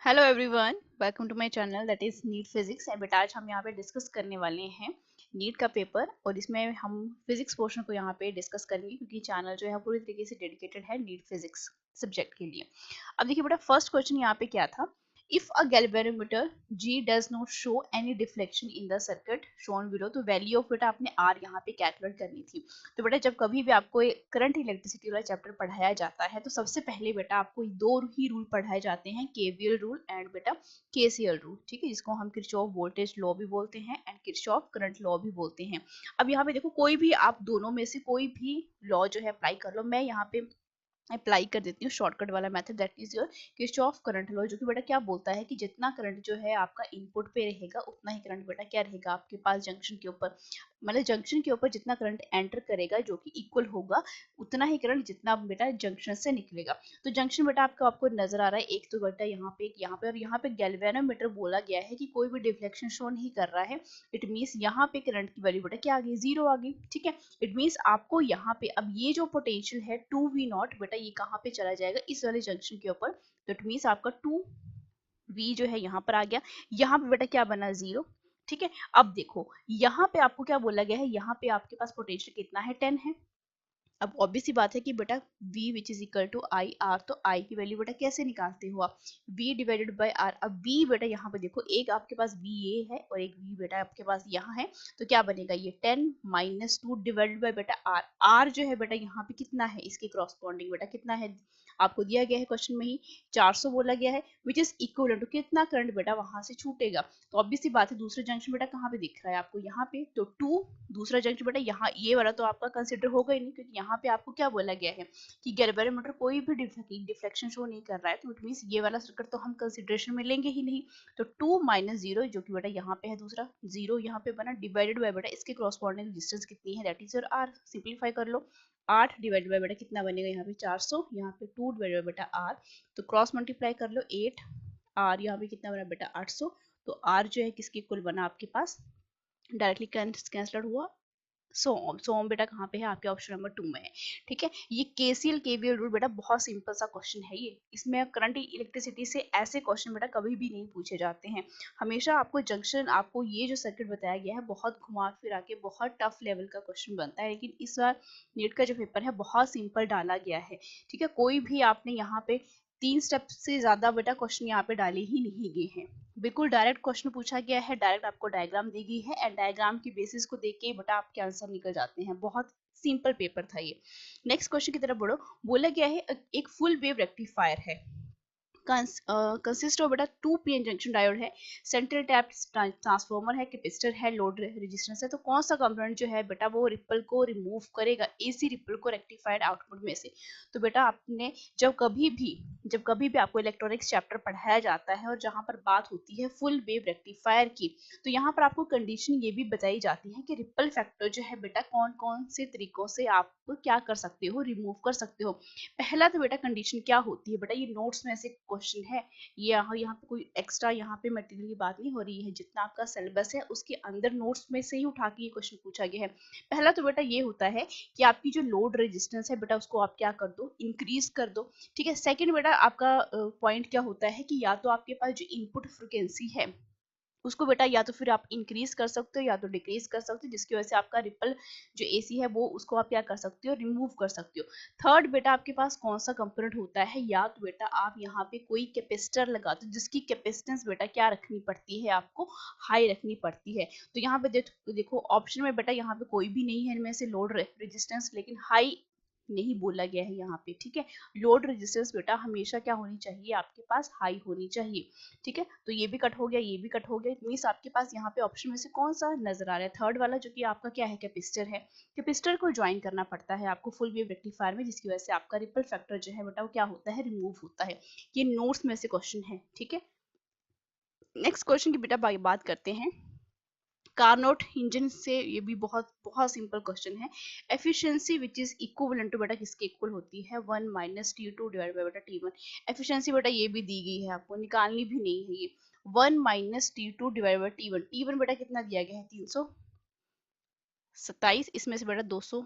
Hello everyone, welcome to my channel that is NEET physics. And बेटा आज हम यहाँ पे डिस्कस करने वाले हैं नीट का पेपर, और इसमें हम फिजिक्स पोर्शन को यहाँ पे डिस्कस करेंगे क्योंकि चैनल जो है पूरी तरीके से डेडिकेटेड है नीट फिजिक्स सब्जेक्ट के लिए। अब देखिए बेटा, फर्स्ट क्वेश्चन यहाँ पे क्या था। If a galvanometer G does not show any deflection in the circuit shown below, तो वैल्यू ऑफ बेटा आपने R यहाँ पे कैलकुलेट करनी थी। तो बेटा जब कभी भी आपको करंट इलेक्ट्रिसिटी वाला चैप्टर पढ़ाया जाता है तो सबसे पहले बेटा आपको दो ही रूल पढ़ाए जाते हैं, केवीएल रूल एंड बेटा केसीएल रूल, ठीक है, जिसको हम किरचॉफ वोल्टेज लॉ भी बोलते हैं एंड किरचॉफ करंट लॉ भी बोलते हैं। अब यहाँ पे देखो, कोई भी आप दोनों में से कोई भी लॉ जो है अप्लाई कर लो। मैं यहाँ पे अप्लाई कर देती हूँ शॉर्टकट वाला method, that is your Kirchhoff current law, जो कि बेटा क्या बोलता है कि जितना करंट जो है आपका इनपुट पे रहेगा उतना ही करंट बेटा क्या रहेगा आपके पास जंक्शन के ऊपर, मतलब जंक्शन के ऊपर जितना करंट एंटर करेगा जो कि इक्वल होगा उतना ही करंट जितना बेटा जंक्शन से निकलेगा। तो जंक्शन बेटा आपको नजर आ रहा है, एक तो बेटा यहाँ पे, एक यहाँ पे, और यहाँ पे गैल्वेनोमीटर बोला गया है कि कोई भी डिफ्लेक्शन शो नहीं कर रहा है। इट मीन्स यहाँ पे करंट की वैल्यू बेटा क्या आ गई, जीरो आ गई, ठीक है। इट मीन्स आपको यहाँ पे अब ये जो पोटेंशियल है 2v0 बेटा ये कहाँ पे चला जाएगा, इस वाले जंक्शन के ऊपर। तो इट मीन्स आपका 2v जो है यहाँ पर आ गया, यहाँ पे बेटा क्या बना, जीरो, ठीक है। अब देखो यहाँ पे आपको क्या बोला गया है, यहाँ पे आपके पास पोटेंशियल कितना है, 10 है। अब ऑब्वियस सी बात है कि बेटा v which is equal to I R, तो i की वैल्यू बेटा कैसे निकालते हो आप, v डिवाइडेड बाय r। अब v बेटा यहाँ पे देखो, एक आपके पास v ये है और एक v बेटा आपके पास यहाँ है, तो क्या बनेगा ये 10 माइनस 2 डिवाइडेड बाय बेटा r। r जो है बेटा यहाँ पे कितना है, इसके क्रॉसपॉन्डिंग बेटा कितना है, आपको दिया गया है क्वेश्चन में ही 400 बोला गया है, विच इज इक्वल टू कितना करंट बेटा वहां से छूटेगा। तो ऑब्वियस सी बात है दूसरा जंक्शन बेटा कहाँ पे दिख रहा है आपको, यहाँ पे, तो 2 दूसरा जंक्शन बेटा यहाँ, ये वाला तो आपका कंसिडर होगा ही नहीं, क्योंकि यहाँ पे आपको क्या बोला गया है कि गैल्वेनोमीटर कोई भी डिफ्लेक्शन शो नहीं कर रहा है, तो इट मींस ये वाला सर्किट तो हम कंसिडरेशन में लेंगे ही नहीं। तो 2 माइनस जीरो जो कि बेटा यहाँ पे है, दूसरा जीरो यहाँ पे बना, डिवाइडेड बाय बेटा इसके क्रॉसपॉन्डिंग डिस्टेंस कितनी है, that is your R. Simplify कर लो, 8 डिवाइडेड बाय बेटा कितना बनेगा यहाँ पे 400, यहाँ पे 2 डिवाइडेड बाय बेटा आर, तो क्रॉस मल्टीप्लाई कर लो 8, आर यहाँ पे कितना बना बेटा 800। तो आर जो है किसके इक्वल बना आपके पास, डायरेक्टली कैंसिल हुआ। सोम बेटा कहाँ पे है, आपके ऑप्शन नंबर 2 में है, ठीक है। ये केसीएल केवीएल रूल बेटा बहुत सिंपल सा क्वेश्चन है ये, इसमें करंट इलेक्ट्रिसिटी से ऐसे क्वेश्चन बेटा कभी भी नहीं पूछे जाते हैं। हमेशा आपको जंक्शन, आपको ये जो सर्किट बताया गया है बहुत घुमा फिरा के बहुत टफ लेवल का क्वेश्चन बनता है, लेकिन इस बार नीट का जो पेपर है बहुत सिंपल डाला गया है, ठीक है। कोई भी आपने यहाँ पे 3 स्टेप से ज्यादा बेटा क्वेश्चन यहाँ पे डाले ही नहीं गए हैं, बिल्कुल डायरेक्ट क्वेश्चन पूछा गया है, डायरेक्ट आपको डायग्राम दी गई है एंड डायग्राम की बेसिस को देख के बेटा आपके आंसर निकल जाते हैं। बहुत सिंपल पेपर था ये। नेक्स्ट क्वेश्चन की तरफ बढ़ो, बोला गया है एक फुल वेव रेक्टिफायर है, कंसिस्ट ऑफ बेटा 2 पीएन जंक्शन डायोड है, सेंट्रल टैप ट्रांसफार्मर है, कैपेसिटर है, लोड रेजिस्टेंस है। तो कौन सा कंपोनेंट जो है बेटा वो रिपल को रिमूव करेगा, एसी रिपल को रेक्टिफाइड आउटपुट में से। तो बेटा आपने जब कभी भी आपको इलेक्ट्रॉनिक्स चैप्टर पढ़ाया जाता है और जहां पर बात होती है फुल वेव रेक्टिफायर की, तो यहाँ पर आपको कंडीशन ये भी बताई जाती है कि रिपल फैक्टर जो है बेटा कौन कौन से तरीकों से आप क्या कर सकते हो, रिमूव कर सकते हो। पहला तो बेटा कंडीशन क्या होती है बेटा, ये नोट्स में से क्वेश्चन है, ये यहाँ पे कोई एक्स्ट्रा यहाँ पे मटेरियल की बात नहीं हो रही है, जितना आपका सिलेबस है उसके अंदर नोट्स में से ही उठा के ये क्वेश्चन पूछा गया है। पहला तो बेटा ये होता है कि आपकी जो लोड रेजिस्टेंस है बेटा उसको आप क्या कर दो, इंक्रीज कर दो, ठीक है। सेकंड बेटा आपका पॉइंट क्या होता है कि या तो आपके पास जो इनपुट फ्रिक्वेंसी है उसको बेटा या तो फिर आप इंक्रीज कर सकते हो या तो डिक्रीज कर सकते हो, जिसकी वजह से आपका रिपल जो एसी है वो उसको आप क्या कर सकते हो, रिमूव कर सकते हो। थर्ड बेटा आपके पास कौन सा कंपोनेंट होता है, या तो बेटा आप यहाँ पे कोई कैपेसिटर लगाते हो जिसकी कैपेसिटेंस बेटा क्या रखनी पड़ती है, आपको हाई रखनी पड़ती है। तो यहाँ पे देखो ऑप्शन में बेटा यहाँ पे कोई भी नहीं है इनमें से लोड रेजिस्टेंस, लेकिन हाई नहीं बोला गया है यहाँ पे, ठीक है। लोड रेजिस्टेंस बेटा हमेशा क्या होनी चाहिए, आपके पास हाई होनी चाहिए, ठीक है। तो ये भी कट हो गया, ये भी कट हो गया, मींस आपके पास यहाँ पे ऑप्शन में से कौन सा नजर आ रहा है, थर्ड वाला, जो कि आपका क्या है, कैपेसिटर है। कैपेसिटर को ज्वाइन करना पड़ता है आपको फुल वेव रेक्टिफायर में, जिसकी वजह से आपका रिपल फैक्टर जो है बेटा वो क्या होता है, रिमूव होता है। ये नोट्स में से क्वेश्चन है, ठीक है। नेक्स्ट क्वेश्चन की बेटा बात करते हैं कार्नोट इंजन से, ये भी बहुत बहुत सिंपल क्वेश्चन है। Efficiency which is equivalent to बेटा किसके इक्वल होती है, 1 माइनस T2 डिवाइड बाय बेटा T1। एफिशिएंसी बेटा ये भी दी गई है, आपको निकालनी भी नहीं है ये, 1 minus T2 divide by T1। T1 बेटा कितना दिया गया है, 327, इसमें से बेटा 200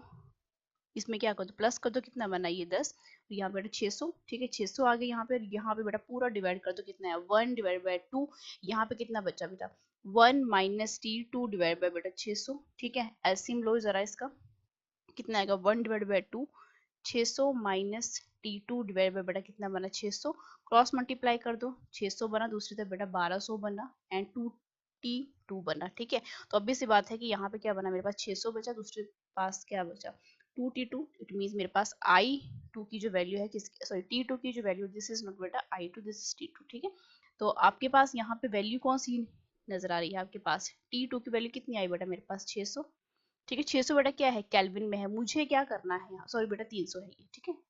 इसमें क्या कर दो, प्लस कर दो, कितना बना ये 10, यहाँ पे 600, ठीक है 600 आ गए यहाँ पे बेटा पूरा डिवाइड कर दो, कितना है 1 डिवाइड बाई 2, यहाँ पे कितना बचा बेटा 1 माइनस टी 2 डिवाइड बाई बेटा 600, ठीक है एलसीएम लो जरा इसका, कितना आएगा 1 divide by 2, 600 minus T 2 divide by बेटा कितना बना 600, क्रॉस मल्टीप्लाई कर दो, 600 बना, दूसरी तरफ बेटा 1200 बना एंड 2 टी 2 बना, ठीक है। तो obvious सी बात है कि यहाँ पे क्या बना, मेरे पास 600 बचा, दूसरे पास क्या बचा 2t2, इट मींस मेरे पास i2 की जो वैल्यू है किसकी, सॉरी t2 की जो वैल्यू, दिस इज नॉट बेटा i2, दिस इज t2, ठीक है। तो आपके पास यहाँ पे वैल्यू कौन सी नजर आ रही है, आपके पास t2 की वैल्यू कितनी आई बेटा मेरे पास 600, ठीक है 600 बेटा क्या है केल्विन में है, मुझे क्या करना है यहाँ, सॉरी बेटा 300 है ये, ठीक है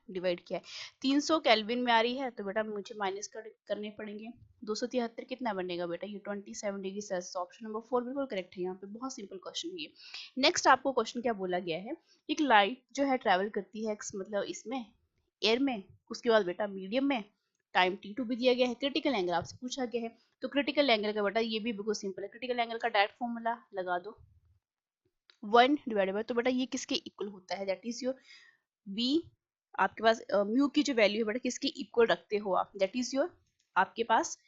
डिवाइड किया है 300 केल्विन में आ रही है, तो बेटा मुझे माइनस करने पड़ेंगे, 273 कितना बनेगा बेटा ये 27 डिग्री सेल्सियस, ऑप्शन नंबर 4 बिल्कुल करेक्ट है, यहाँ पे बहुत सिंपल क्वेश्चन है ये। नेक्स्ट आपको क्वेश्चन क्या बोला गया है, एक लाइट जो है ट्रेवल करती है मतलब इसमें एयर में, उसके बाद बेटा मीडियम में, टाइम t2 भी दिया गया है, क्रिटिकल एंगल आपसे पूछा गया है, तो क्रिटिकल एंगल का बेटा ये भी बिल्कुल सिंपल है, क्रिटिकल एंगल का डायरेक्ट फॉर्मूला लगा दो 1 डिवाइडेड बाय, तो बेटा ये किसके इक्वल होता है, दैट इज योर v, आपके पास म्यू की जो वैल्यू है बेटा किसकी इक्वल रखते हो आप, दैट इज योर आपके पास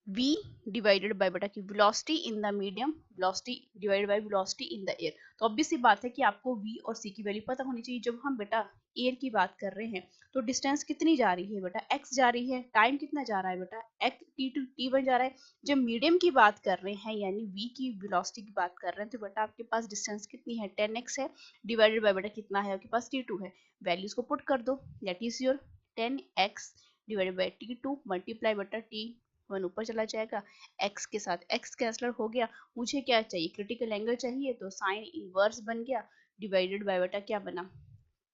v डिवाइडेड बाय बेटा की velocity in the medium, velocity divided by velocity in the air. तो ऑब्वियस सी बात है कि आपको v और c की वैल्यू पता होनी चाहिए। जब हम बेटा एयर की बात कर रहे हैं तो डिस्टेंस कितनी जा रही है बेटा x जा रही है, टाइम कितना जा रहा है बेटा x t2 t1 जा रहा है। जब मीडियम की बात कर रहे हैं यानी v की वेलोसिटी की बात कर रहे हैं तो बेटा आपके पास डिस्टेंस कितनी है 10x है, डिवाइडेड बाय बेटा कितना है आपके पास t2 है, वैल्यूज को पुट कर दो, that is your 10x divided by t2 multiply बेटा t1 ऊपर चला जाएगा, x के साथ x कैंसलर हो गया, मुझे क्या चाहिए क्रिटिकल एंगल चाहिए, तो साइन इनवर्स बन गया, डिवाइडेड बाय बेटा क्या बना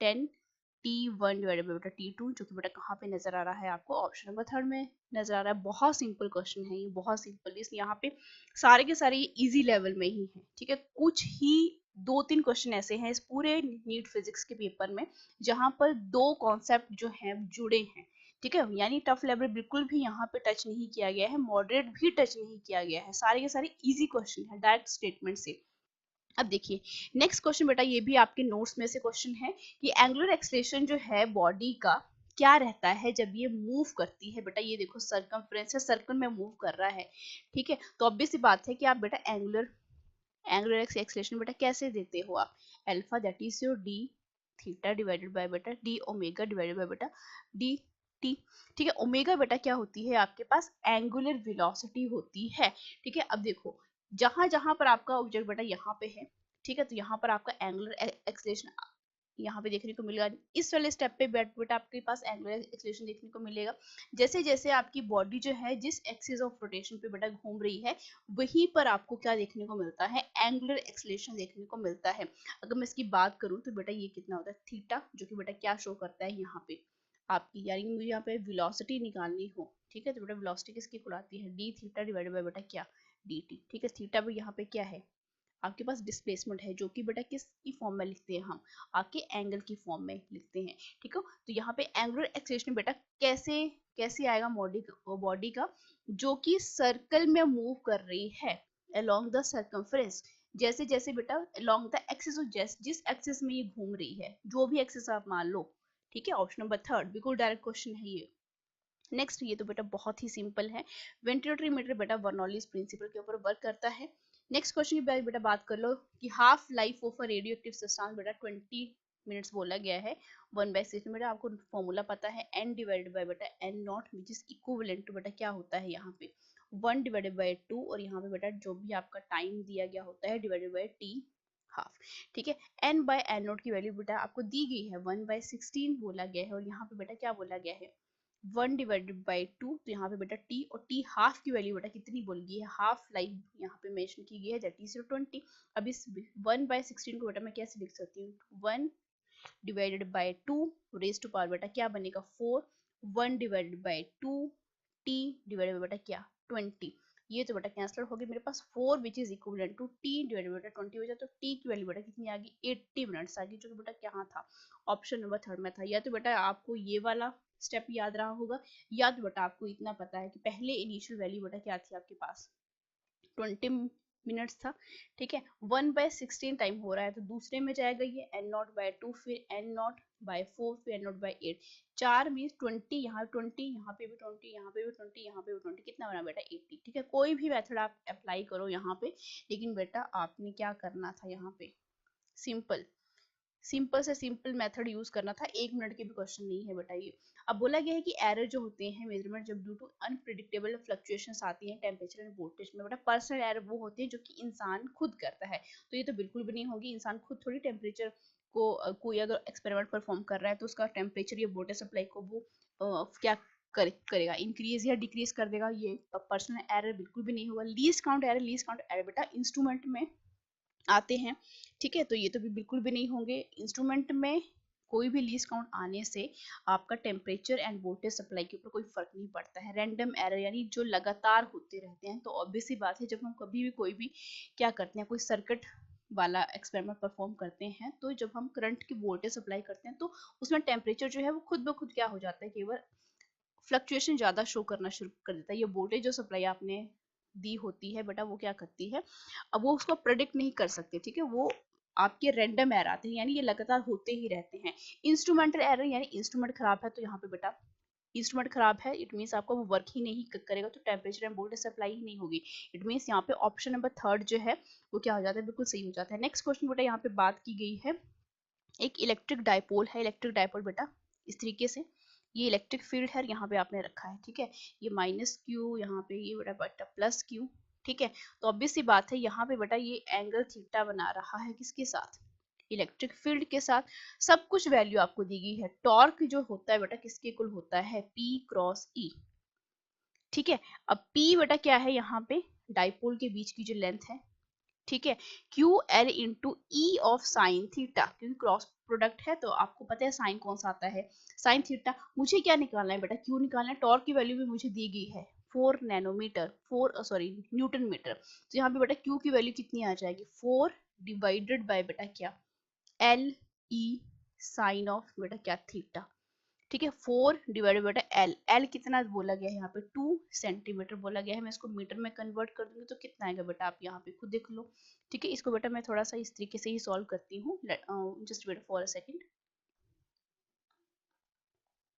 10 t1 डिवाइडेड बाय बेटा t2, जो कि बेटा कहाँ पे नजर आ रहा है आपको ऑप्शन नंबर 3 में नजर आ रहा है। बहुत सिंपल क्वेश्चन है ये, बहुत सिंपल, इस यहाँ पे सारे के सारे इजी लेवल में ही है, ठीक है। कुछ ही 2-3 क्वेश्चन ऐसे हैं इस पूरे नीट फिजिक्स के पेपर में जहां पर दो कॉन्सेप्ट जो हैं जुड़े हैं, ठीक है, यानी टफ लेवल बिल्कुल भी यहाँ पे टच नहीं किया गया है, मॉडरेट भी टच नहीं किया गया है, सारे के सारे इजी क्वेश्चन है डायरेक्ट स्टेटमेंट से। अब देखिए नेक्स्ट क्वेश्चन बेटा, ये भी आपके नोट्स में से क्वेश्चन है कि एंगुलर एक्सेलरेशन जो है बॉडी का क्या रहता है जब ये मूव करती है, बेटा ये देखो सर्कमफ्रेंस है, सर्कल में मूव कर रहा है, ठीक है। तो ऑब्वियस सी बात है कि आप बेटा एंगुलर एक्सेलरेशन बेटा कैसे देते हो आप, alpha that is your D theta divided by बेटा डी ओमेगा डिवाइडेड बाय बेटा डी टी, ठीक है। ओमेगा बेटा क्या होती है आपके पास एंगुलर वेलोसिटी होती है, ठीक है। अब देखो जहां जहां पर आपका ऑब्जेक्ट बेटा यहाँ पे है, ठीक है, तो यहाँ पर आपका एंगुलर एक्सेलरेशन यहाँ पे देखने को मिलेगा, इस वाले स्टेप पे बेटा आपके पास एंगुलर एक्सेलरेशन देखने को मिलेगा। जैसे जैसे आपकी बॉडी जो है जिस एक्सिस ऑफ रोटेशन पे बेटा घूम रही है वहीं पर आपको क्या देखने को मिलता है एंगुलर एक्सेलरेशन देखने को मिलता है। अगर मैं इसकी बात करूं तो बेटा ये कितना होता है थीटा, जो कि बेटा क्या शो करता है यहाँ पे आपकी, यानी मुझे यहाँ पे वेलोसिटी निकालनी हो, ठीक है, तो बेटा वेलोसिटी किसकी इक्वल आती है डी थीटा डिवाइडेड बाय बेटा क्या डी टी, ठीक है। थीटा भी यहाँ पे क्या है आपके पास डिस्प्लेसमेंट है, जो कि बेटा किस की फॉर्म में लिखते हैं हम आपके एंगल की फॉर्म में लिखते हैं, ठीक है। तो यहाँ पे एंगुलर एक्सेलरेशन बेटा कैसे कैसे आएगा बॉडी का जो कि सर्कल में मूव कर रही है अलोंग द सर्कमफ्रेंस, जैसे जैसे बेटा अलोंग द एक्सिस ऑफ जिस एक्सिस में ये घूम रही है, जो भी एक्सिस आप मान लो, ठीक है। ऑप्शन नंबर 3 बिल्कुल डायरेक्ट क्वेश्चन है ये। नेक्स्ट ये तो बेटा बहुत ही सिंपल है, वेंटिलेटरी मीटर बेटा बर्नौलीज प्रिंसिपल के ऊपर वर्क करता है। नेक्स्ट क्वेश्चन की बेटा बात कर लो कि half life of a radioactive substance बेटा 20 मिनट्स बोला गया है, 1/6 बेटा आपको फॉर्मूला पता है n डिवाइडेड बाय बेटा n naught which is equivalent to बेटा क्या होता है यहाँ पे 1 डिवाइडेड बाय 2, और यहाँ पे बेटा जो भी आपका टाइम दिया गया होता है डिवाइडेड बाय t हाफ, ठीक है। n बाय n नॉट की वैल्यू बेटा आपको दी गई है 1/16 बोला गया है, और यहाँ पे बेटा क्या बोला गया है 1 डिवाइडेड बाई 2, तो यहाँ पे बेटा t और t हाफ की वैल्यू बेटा कितनी बोल गई है हाफ लाइफ यहाँ पे मेंशन की गई है दैट इज 20। अब इस 1/16 को बेटा मैं कैसे लिख सकती हूँ 1 divided by 2 raise to power बेटा क्या बनेगा 4, 1 divided by 2 t divided by बेटा क्या 20, ये तो बेटा कैंसिल हो गया मेरे पास 4 which is equivalent to t divided बेटा 20 हो जाए, तो t की वैल्यू बेटा कितनी आ गई 80 मिनट्स आ गई, जो कि बेटा क्या था ऑप्शन नंबर 3 में था। या तो बेटा आपको ये वाला स्टेप याद रहा होगा, या तो बेटा आपको इतना पता है कि पहले इनिशियल वैल्यू बेटा क्या थी आपके पास 20 मिनट्स था, ठीक है। 1/16 टाइम हो रहा है, तो दूसरे में जाएगा ये n0/2, फिर n0/4, फिर n0/8। 4 मीन्स 20, यहाँ 20, यहाँ पे भी 20, यहाँ पे भी 20, यहाँ पे भी 20, कितना बना बेटा 80, ठीक है। कोई भी मेथड आप अप्लाई करो यहाँ पे, लेकिन बेटा आपने क्या करना था यहाँ पे, सिंपल सिंपल से सिंपल मेथड यूज करना था। 1 मिनट के भी क्वेश्चन नहीं है बेटा ये। अब बोला गया है कि एरर जो होते हैं मेजरमेंट, जब ड्यू टू अनप्रिडिक्टेबल फ्लक्चुएशंस आती हैं टेम्परेचर एंड वोल्टेज में, बेटा पर्सनल एरर वो होती है जो कि इंसान खुद करता है। तो ये तो बिल्कुल भी नहीं होगी, इंसान खुद थोड़ी टेम्परेचर को कोई अगर एक्सपेरिमेंट परफॉर्म कर रहा है तो उसका टेम्परेचर या वोटर सप्लाई को वो क्या करेगा, इंक्रीज या डिक्रीज कर देगा, ये पर्सनल एरर बिल्कुल भी नहीं होगा। लीस्ट काउंट एरर बेटा इंस्ट्रूमेंट में आते हैं, ठीक है, तो ये तो भी बिल्कुल भी नहीं होंगे। इंस्ट्रूमेंट में कोई भी लीस्ट काउंट आने से आपका टेम्परेचर एंड वोल्टेज सप्लाई के ऊपर कोई फर्क नहीं पड़ता है। रैंडम एरर यानी जो लगातार होते रहते हैं, तो ऑब्वियस सी बात है जब हम कभी भी कोई भी क्या करते हैं, कोई सर्किट वाला एक्सपेरिमेंट परफॉर्म करते हैं, तो जब हम करंट की वोल्टेज सप्लाई करते हैं तो उसमें टेम्परेचर जो है वो खुद ब खुद क्या हो जाता है, केवल फ्लक्चुएशन ज्यादा शो करना शुरू कर देता है। ये वोल्टेज जो सप्लाई आपने दी होती है बेटा वो क्या करती है, अब वो उसको प्रेडिक्ट नहीं कर सकते, ठीक है, वो आपके रैंडम एरर आते हैं, यानी ये लगातार होते ही रहते हैं। इंस्ट्रूमेंटल एरर यानी इंस्ट्रूमेंट खराब है, तो यहाँ पे बेटा इंस्ट्रूमेंट खराब है, इट मीन्स आपका वो वर्क ही नहीं करेगा, तो टेम्परेचर एंड वोल्टेज सप्लाई ही नहीं होगी। इट मीन्स यहाँ पे ऑप्शन नंबर 3 जो है वो क्या हो जाता है, बिल्कुल सही हो जाता है। नेक्स्ट क्वेश्चन बेटा यहाँ पे बात की गई है, एक इलेक्ट्रिक डायपोल है। इलेक्ट्रिक डायपोल बेटा इस तरीके से, ये इलेक्ट्रिक फील्ड है, यहाँ पे आपने रखा है, ठीक है, ये -q, यहाँ पे ये बेटा +q, ठीक है। तो ऑब्वियस सी बात है यहाँ पे बेटा ये एंगल थीटा बना रहा है किसके साथ, इलेक्ट्रिक फील्ड के साथ। सब कुछ वैल्यू आपको दी गई है। टॉर्क जो होता है बेटा किसके इक्वल होता है, P×E, ठीक है। अब P बेटा क्या है, यहाँ पे डायपोल के बीच की जो लेंथ है, ठीक है, QL/E ऑफ साइन थीटा, क्योंकि क्रॉस प्रोडक्ट है तो आपको पता है साइन कौन सा आता है, साइन थीटा। मुझे क्या निकालना है बेटा, क्यू निकालना है। टॉर्क की वैल्यू भी मुझे दी गई है 4 नैनोमीटर, 4 सॉरी न्यूटन मीटर, तो यहाँ पे बेटा क्यू की वैल्यू कितनी आ जाएगी, 4 डिवाइडेड बाय बेटा क्या, LE साइन ऑफ बेटा क्या थीटा, ठीक है। 4 डिवाइडेड बेटा एल, एल कितना बोला गया है यहाँ पे 2 सेंटीमीटर बोला गया है। मैं इसको मीटर में कन्वर्ट कर दूंगी तो कितना आएगा बेटा, आप यहाँ पे खुद देख लो, ठीक है। इसको बेटा मैं थोड़ा सा इस तरीके से ही सॉल्व करती हूँ, just wait for a second.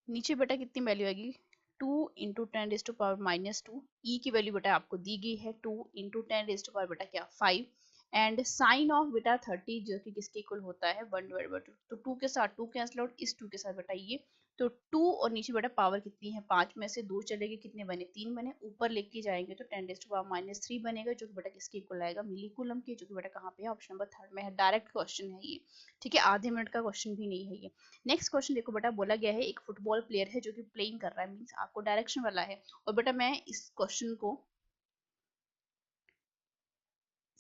नीचे बेटा कितनी वैल्यू आएगी, 2 इंटू 10⁻², ई की वैल्यू बेटा आपको दी गई है 2 इंटू 10⁻² बेटा क्या 5, एंड साइन ऑफ बेटा 30 जो कि किसके इक्वल होता है 1/2, तो 2 के साथ 2 कैंसिल आउट, इस 2 के साथ बेटा ये, तो 2 और नीचे बेटा पावर कितनी है 5 में से 2 चलेगी, कितने बने 3 बने, ऊपर लेके जाएंगे तो 10⁻³ बनेगा, जो कि बेटा किसके इक्वल आएगा मिली कूलम के, जो कि बेटा कहाँ पे है, ऑप्शन नंबर 3 में है। डायरेक्ट क्वेश्चन है ये, ठीक है, आधे मिनट का क्वेश्चन भी नहीं है ये। नेक्स्ट क्वेश्चन देखो बेटा, बोला गया है एक फुटबॉल प्लेयर है जो कि प्लेइंग कर रहा है, मींस आपको डायरेक्शन वाला है, और बेटा मैं इस क्वेश्चन को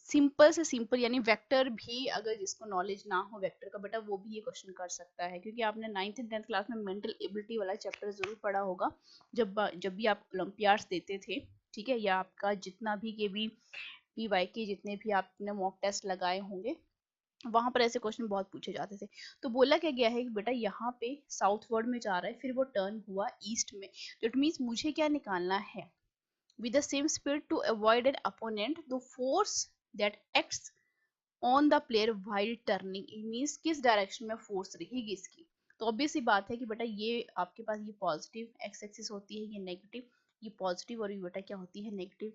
सिंपल से सिंपल यानी वेक्टर भी, अगर जिसको नॉलेज ना हो वेक्टर का बेटा वो भी ये क्वेश्चन कर सकता है, क्योंकि आपने 9th एंड 10th क्लास में मेंटल एबिलिटी वाला चैप्टर जरूर पढ़ा होगा, जब भी आप ओलंपियाड्स देते थे, ठीक है, या आपका जितना भी के भी PY के जितने भी आपने मॉक टेस्ट लगाए होंगे, वहां पर ऐसे क्वेश्चन बहुत पूछे जाते थे। तो बोला क्या गया है कि बेटा यहाँ पे साउथ वर्ड में जा रहा है, फिर वो टर्न हुआ ईस्ट में, तो इट मीन्स मुझे क्या निकालना है, with the same speed to avoid an opponent, the force that acts on the player while turning, it means किस डायरेक्शन में फोर्स रहेगी इसकी। तो ऑब्वियस सी बात है कि बेटा ये आपके पास ये पॉजिटिव एक्स एक्सिस होती है, ये नेगेटिव, ये पॉजिटिव, और ये बेटा क्या होती है नेगेटिव,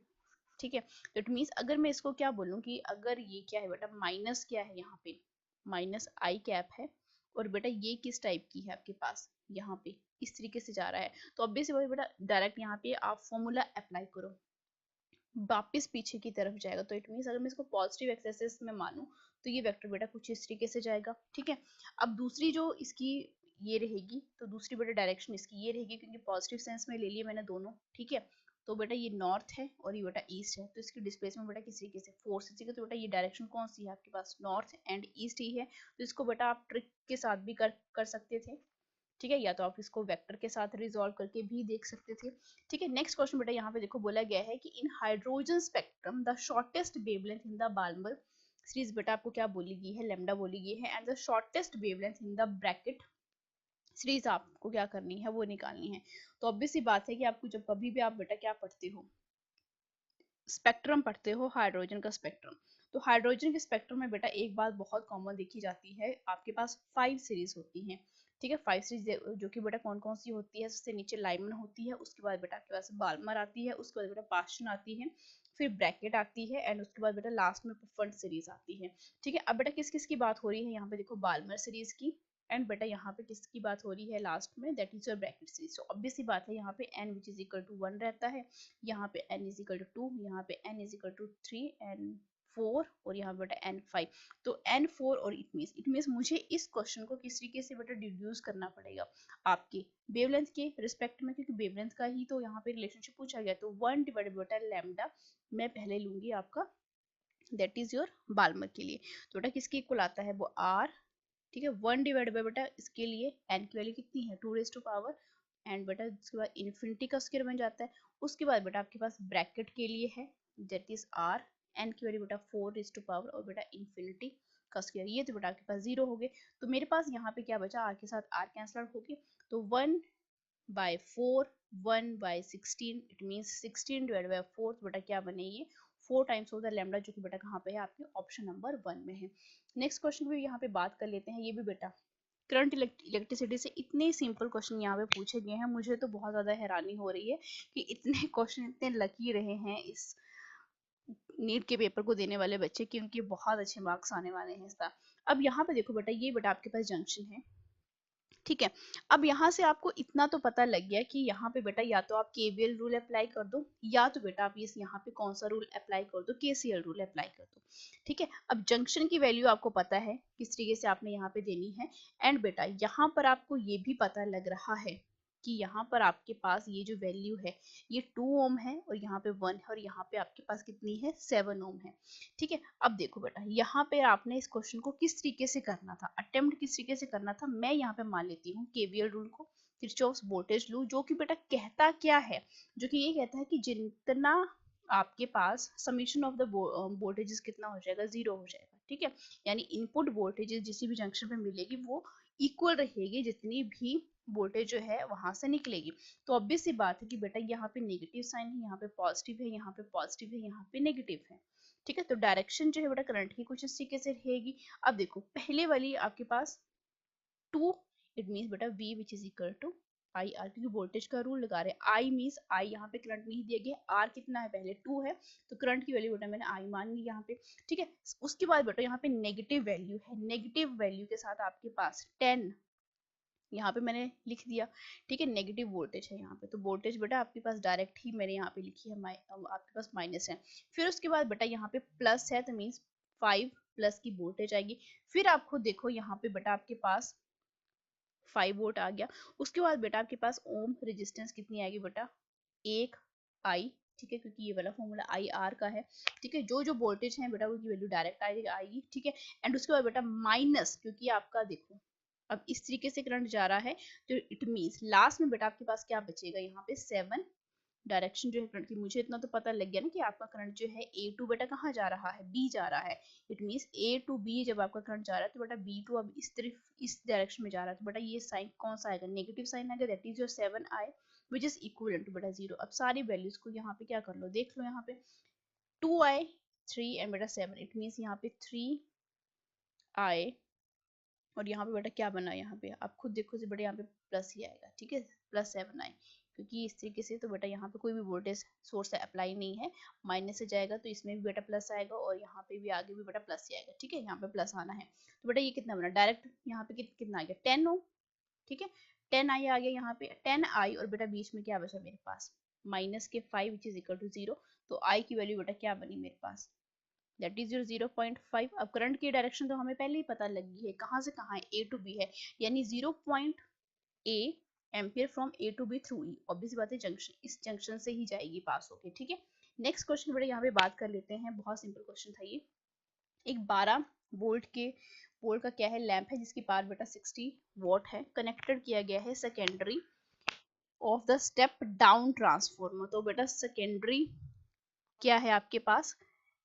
ठीक है। तो इट मीन्स अगर मैं इसको क्या बोलूँ कि अगर ये क्या है बेटा माइनस क्या है, यहाँ पे -I कैप है, और बेटा ये किस टाइप की है आपके पास, यहाँ पे इस तरीके से जा रहा है, तो ऑब्वियस बेटा डायरेक्ट यहाँ पे आप फॉर्मूला अप्लाई करो, वापस पीछे की तरफ जाएगा, तो इट मीन्स अगर मैं इसको पॉजिटिव एक्सेस में मानूं तो ये वेक्टर बेटा कुछ इस तरीके से जाएगा, ठीक है। अब दूसरी जो इसकी ये रहेगी, तो दूसरी बेटा डायरेक्शन इसकी ये रहेगी, क्योंकि पॉजिटिव सेंस में ले लिए मैंने दोनों, ठीक है। तो बेटा ये नॉर्थ है और ये बेटा ईस्ट है, तो इसकी डिस्प्लेसमेंट बेटा किस तरीके से फोर्स इसी का, तो बेटा ये डायरेक्शन कौन सी है आपके पास, नॉर्थ एंड ईस्ट ही है, तो इसको बेटा आप ट्रिक के साथ भी कर सकते थे, ठीक है, या तो आप इसको वेक्टर के साथ रिजॉल्व करके भी देख सकते थे, ठीक है। नेक्स्ट क्वेश्चन बेटा यहाँ पे देखो बोला गया है कि in hydrogen spectrum the shortest wavelength in the Balmer series, बेटा आपको क्या बोली गई है, लैम्डा बोली गई है, and the shortest wavelength in the Brackett series आपको क्या करनी है वो निकालनी है। तो ऑब्वियस सी बात है कि आपको जब कभी भी आप बेटा क्या पढ़ते हो, स्पेक्ट्रम पढ़ते हो, हाइड्रोजन का स्पेक्ट्रम। तो हाइड्रोजन के स्पेक्ट्रम में बेटा एक बात बहुत कॉमन देखी जाती है, आपके पास 5 सीरीज होती हैं। ठीक है, 5 सीरीज जो कि बेटा कौन कौन सी होती है, सबसे नीचे लाइमन होती है, उसके बाद बेटा आपके पास बाल्मर आती है, उसके बाद बेटा पास्टन आती है, फिर ब्रैकेट आती है, एंड उसके बाद बेटा लास्ट में पफर्ड सीरीज आती है। ठीक है, अब बेटा किस किस की बात हो रही है यहाँ पे, देखो बाल्मर सीरीज की, एंड बेटा यहाँ पे किसकी बात हो रही है लास्ट में, that is your bracket series. तो ऑब्वियस सी बात है, यहाँ पे n which is equal to 1 रहता है, यहाँ पे n इज इक्वल टू 2, यहाँ पे n is equal to 3 and 4, और यहाँ पे बेटा n5। तो n4 और इट मीन्स मुझे इस क्वेश्चन को किस तरीके से बेटा डिड्यूस करना पड़ेगा आपके वेवलेंथ के रिस्पेक्ट में, क्योंकि वेवलेंथ का ही तो यहाँ पे रिलेशनशिप पूछा गया। तो 1 डिवाइडेड बेटा लैम्डा मैं पहले लूंगी आपका, दैट इज योर बाल्मर के लिए। तो बेटा किसके इक्वल आता है वो r। ठीक है, 1 डिवाइड बाय बेटा इसके लिए n की वैल्यू कितनी है 2 रेज़ टू पावर, एंड बेटा उसके बाद इन्फिनिटी का स्क्वायर बन जाता है। उसके बाद बेटा आपके पास ब्रैकेट के लिए है, दैट इज r, n की वैल्यू बेटा 4 रेज़ टू पावर और बेटा इन्फिनिटी का स्क्वायर। ये तो बेटा आपके पास 0 हो गए। तो मेरे पास यहाँ पे क्या बचा, r के साथ r कैंसल आउट हो गए, तो 1 by 4, 1 by 16, it means 16 divide by 4, तो बेटा क्या बने ये 4 टाइम्स ऑफ द लैम्डा, जो कि बेटा कहाँ पे है आपके ऑप्शन नंबर 1 में है। नेक्स्ट क्वेश्चन भी यहाँ पे बात कर लेते हैं, ये भी बेटा करंट इलेक्ट्रिसिटी से इतने सिंपल क्वेश्चन यहाँ पे पूछे गए हैं, मुझे तो बहुत ज़्यादा हैरानी हो रही है कि इतने क्वेश्चन इतने लकी रहे हैं इस नीट के पेपर को देने वाले बच्चे कि उनके बहुत अच्छे मार्क्स आने वाले हैं इसका। अब यहाँ पे देखो बेटा, ये बेटा आपके पास जंक्शन है। ठीक है, अब यहाँ से आपको इतना तो पता लग गया कि यहाँ पे बेटा या तो आप केवीएल रूल अप्लाई कर दो, या तो बेटा आप इस यहाँ पे कौन सा रूल अप्लाई कर दो, केसीएल रूल अप्लाई कर दो। ठीक है, अब जंक्शन की वैल्यू आपको पता है किस तरीके से आपने यहाँ पे देनी है, एंड बेटा यहाँ पर आपको ये भी पता लग रहा है कि यहाँ पर आपके पास ये जो वैल्यू है ये 2 ओम है, और यहाँ पे 1 है, और यहाँ पे आपके पास कितनी है 7 ओम है। ठीक है, अब देखो बेटा यहाँ पे आपने इस क्वेश्चन को किस तरीके से करना था, अटेम्प्ट किस तरीके से करना था। मैं यहाँ पे मान लेती हूँ केवीएल रूल को, किरचॉफ्स वोल्टेज लू, जो कि बेटा कहता क्या है, जो कि ये कहता है कि जितना आपके पास समीशन ऑफ द वोल्टेजेस कितना हो जाएगा, 0 हो जाएगा। ठीक है, यानी इनपुट वोल्टेजेस जिस भी जंक्शन पे मिलेगी वो इक्वल रहेगी जितनी भी वोल्टेज जो है वहां से निकलेगी। तो ऑब्वियस सी बात है कि बेटा यहाँ पे नेगेटिव साइन है, यहाँ पे पॉजिटिव है, यहाँ पे पॉजिटिव है, यहाँ पे नेगेटिव है। ठीक है, तो डायरेक्शन जो है बेटा करंट की कुछ इस तरीके से रहेगी। अब देखो पहले वाली आपके पास 2, इट मीन्स बेटा v which is equal to I R, क्योंकि वोल्टेज का रूल लगा रहे हैं। आई मीन्स आई, यहाँ पे करंट नहीं दिया गया, आर कितना है पहले 2 है, तो करंट की वैल्यू बेटा मैंने आई मान ली यहाँ पे। ठीक है, उसके बाद बेटा यहाँ पे नेगेटिव वैल्यू है, नेगेटिव वैल्यू के साथ आपके पास 10 यहाँ पे मैंने लिख दिया। ठीक है, नेगेटिव वोल्टेज है यहाँ पे, तो वोल्टेज बेटा आपके पास डायरेक्ट ही मैंने यहाँ पे लिखी है, आपके पास माइनस है। फिर उसके बाद बेटा यहाँ पे प्लस है, तो मीन्स 5 प्लस की वोल्टेज आएगी। फिर आप खुद देखो यहाँ पे बेटा आपके पास 5 वोल्ट आ गया। उसके बाद बेटा आपके पास ओम रेजिस्टेंस कितनी आएगी बेटा 1 आई। ठीक है, क्योंकि ये वाला फॉर्मूला आई आर का है। ठीक है, जो जो वोल्टेज है बेटा उनकी वैल्यू डायरेक्ट आएगी। ठीक है, एंड उसके बाद बेटा माइनस, क्योंकि आपका देखो अब इस तरीके से करंट जा रहा है, तो इट मीन्स लास्ट में बेटा आपके पास क्या बचेगा यहाँ पे 7। डायरेक्शन जो है करंट की मुझे इतना तो पता लग गया ना कि आपका करंट जो है ए टू बेटा कहाँ जा रहा है, बी जा रहा है। It means A to B जब आपका करंट जा रहा है तो बेटा बी टू अब इस तरफ इस डायरेक्शन में जा रहा है, तो बेटा ये साइन कौन सा आएगा, नेगेटिव साइन आएगा, that is your 7i which is equal to बेटा 0। अब सारी वैल्यूज को यहाँ पे क्या कर लो, देख लो यहाँ पे 2i 3 एंड बेटा 7, इट मीन्स यहाँ पे 3i, और यहाँ पे बेटा क्या बना, यहाँ पे आप खुद देखो बेटा यहाँ पे प्लस ही आएगा। ठीक है, प्लस 7i, क्योंकि इस तरीके से तो बेटा यहाँ पे कोई भी वोल्टेज सोर्स अप्लाई नहीं है, माइनस से जाएगा तो इसमें भी बेटा प्लस आएगा, और यहाँ पे भी आगे भी बेटा प्लस ही आएगा। ठीक है, यहाँ पे प्लस आना है, तो बेटा ये कितना बना डायरेक्ट यहाँ पे कितना आ गया 10 ओम। ठीक है, 10i आ गया यहाँ पे 10i, और बेटा बीच में क्या बचा मेरे पास माइनस के 5 विच इज इक्वल टू 0, तो i की वैल्यू बेटा क्या बनी मेरे पास, दैट इज योर 0.5। अब करंट की डायरेक्शन तो हमें पहले ही पता लग गई है, कहाँ से कहाँ है, ए टू बी है, यानी 0.a ampere from A to B through E. Obvious बात है जंक्शन इस जंक्शन से ही जाएगी पास होके। ठीक है, नेक्स्ट क्वेश्चन बेटा यहाँ पे बात कर लेते हैं, बहुत सिंपल क्वेश्चन था ये। एक 12 वोल्ट का क्या है लैंप है, जिसकी पावर बेटा 60 वॉट है, कनेक्टेड किया गया है secondary of the step down transformer. तो बेटा सेकेंडरी क्या है आपके पास,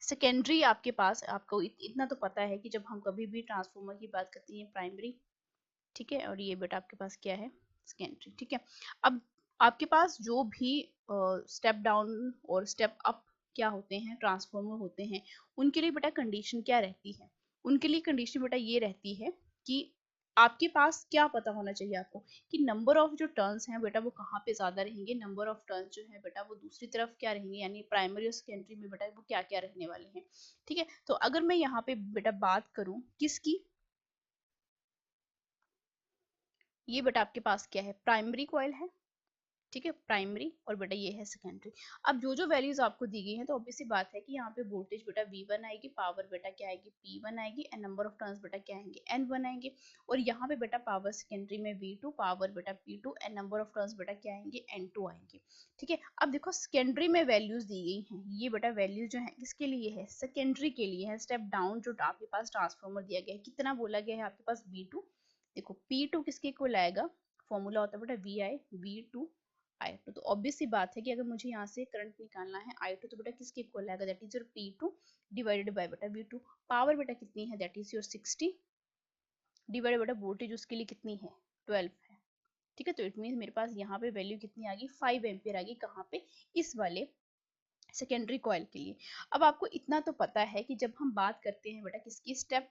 सेकेंडरी आपके पास आपको इतना तो पता है कि जब हम कभी भी ट्रांसफॉर्मर की बात करते हैं प्राइमरी, ठीक है, और ये बेटा आपके पास क्या है सेकेंडरी। ठीक है, अब आपके पास जो भी स्टेप डाउन और स्टेप अप क्या होते हैं, ट्रांसफॉर्मर होते हैं, उनके लिए बेटा कंडीशन क्या रहती है? उनके लिए कंडीशन बेटा ये रहती है कि आपके पास क्या पता होना चाहिए आपको कि नंबर ऑफ जो टर्न्स हैं बेटा वो कहाँ पे ज्यादा रहेंगे, नंबर ऑफ टर्न्स जो है बेटा वो दूसरी तरफ क्या रहेंगे, यानी प्राइमरी और सेकेंडरी में बेटा वो क्या क्या रहने वाले हैं। ठीक है, तो अगर मैं यहाँ पे बेटा बात करूं किसकी, ये बेटा आपके पास क्या है, प्राइमरी कॉइल है। ठीक है, प्राइमरी, और बेटा ये है सेकेंडरी। अब जो जो वैल्यूज आपको दी गई हैं तो ऑब्वियस सी बात है कि यहाँ पे वोल्टेज बेटा V1 आएगी, पावर बेटा क्या आएगी P1 आएगी, एंड नंबर ऑफ टर्न्स बेटा क्या आएंगे N1 आएंगे, और यहाँ पे बेटा पावर सेकेंडरी में V2, पावर बेटा P2, and number of turns बेटा क्या आएंगे N2 आएंगे। ठीक है, अब देखो सेकेंडरी में वैल्यूज दी गई हैं, ये बेटा वैल्यूज जो है किसके लिए है, सेकेंडरी के लिए है। स्टेप डाउन जो आपके पास ट्रांसफॉर्मर दिया गया है, कितना बोला गया है आपके पास V2, देखो P2 किसके इक्वल आएगा, फॉर्मूला होता है बेटा VI V2 I2, तो ऑब्वियस सी बात है कि अगर मुझे यहाँ से करंट निकालना है I2 तो बेटा किसके इक्वल आएगा, that is your P2 divided by बेटा V2। पावर बेटा कितनी है, दैट इज योर 60 डिवाइडेड बेटा वोल्टेज उसके लिए कितनी है 12 है। ठीक है, तो इट मीन मेरे पास यहाँ पे वैल्यू कितनी आ गई 5 एम्पियर आ गई, कहाँ पे, इस वाले सेकेंडरी कॉइल के लिए। अब आपको इतना तो पता है कि जब हम बात करते हैं बेटा किसकी, स्टेप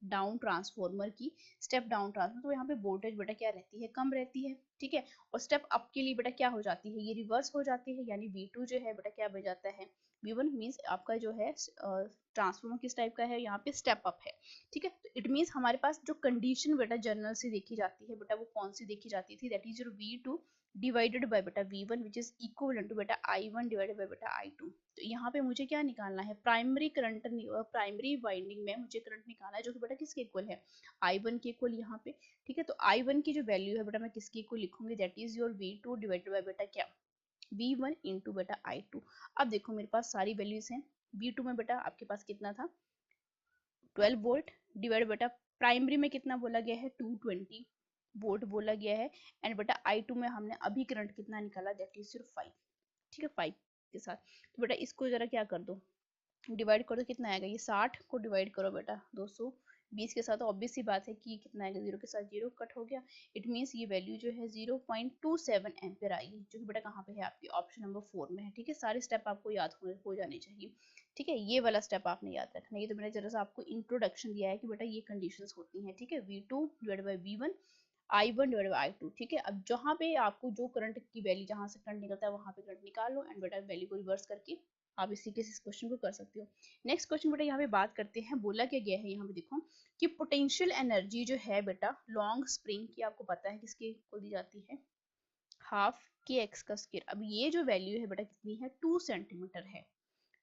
डाउन ट्रांसफॉर्मर की, स्टेप डाउन ट्रांसफॉर्मर, तो यहाँ पे वोल्टेज बेटा क्या रहती है, कम रहती है। ठीक है, और स्टेप अप के लिए बेटा क्या हो जाती है, ये रिवर्स हो जाती है, यानी V2 जो है बेटा क्या बन जाता है V1, मीन्स आपका जो है ट्रांसफॉर्मर किस टाइप का है, यहाँ पे स्टेप अप है। ठीक है, तो इट मीन्स हमारे पास जो कंडीशन बेटा जनरल से देखी जाती है बेटा वो कौन सी देखी जाती थी, that is your V2 divided by बेटा V1 which is equal to बेटा I1 डिवाइडेड बाय बेटा I2। तो यहाँ पे मुझे क्या निकालना है, प्राइमरी करंट, प्राइमरी वाइंडिंग में मुझे करंट निकालना है जो कि बेटा किसके इक्वल है, I1 के इक्वल यहाँ पे। ठीक है, तो I1 की जो वैल्यू है बेटा मैं किसके इक्वल लिखूंगी, that is your V2 divided by बेटा क्या V1 इंटू बेटा I2। अब देखो मेरे पास सारी वैल्यूज हैं, V2 में बेटा आपके पास कितना था 12 वोल्ट डिवाइड बेटा प्राइमरी में कितना बोला गया है 220 वोल्ट बोला गया है, एंड बेटा I2 में हमने अभी करंट कितना निकाला, दैट इज योर 5। ठीक है, 5 के साथ, तो बेटा इसको जरा क्या कर दो, डिवाइड करो, कितना आएगा, ये 60 को डिवाइड करो बेटा 220 के साथ, तो ऑब्वियस सी बात है कि कितना आएगा, जीरो के साथ जीरो कट हो गया। इट मीन्स ये वैल्यू जो है 0.27 एम्पियर आएगी, जो कि बेटा कहाँ पे है, आपकी ऑप्शन नंबर 4 में है। ठीक है, सारे स्टेप आपको याद हो जाने चाहिए। ठीक है, ये वाला स्टेप आपने याद रखना है, ये तो मैंने जरा सा आपको इंट्रोडक्शन दिया है कि बेटा ये कंडीशंस होती हैं। ठीक है, V2 divide by V1, I1 divide by I2। ठीक है, अब जहाँ पे आपको जो करंट की वैल्यू, जहाँ से करंट निकलता है वहां पे करंट निकाल लो, एंड बेटा वैल्यू को रिवर्स करके आप इसी के इस क्वेश्चन को कर सकते हो। नेक्स्ट क्वेश्चन बेटा यहाँ पे बात करते हैं, बोला क्या गया है यहाँ पे देखो कि पोटेंशियल एनर्जी जो है बेटा लॉन्ग स्प्रिंग की, आपको पता है किसके को दी जाती है, हाफ के एक्स का स्क्वायर। अब ये जो वैल्यू है बेटा कितनी है 2 सेंटीमीटर है।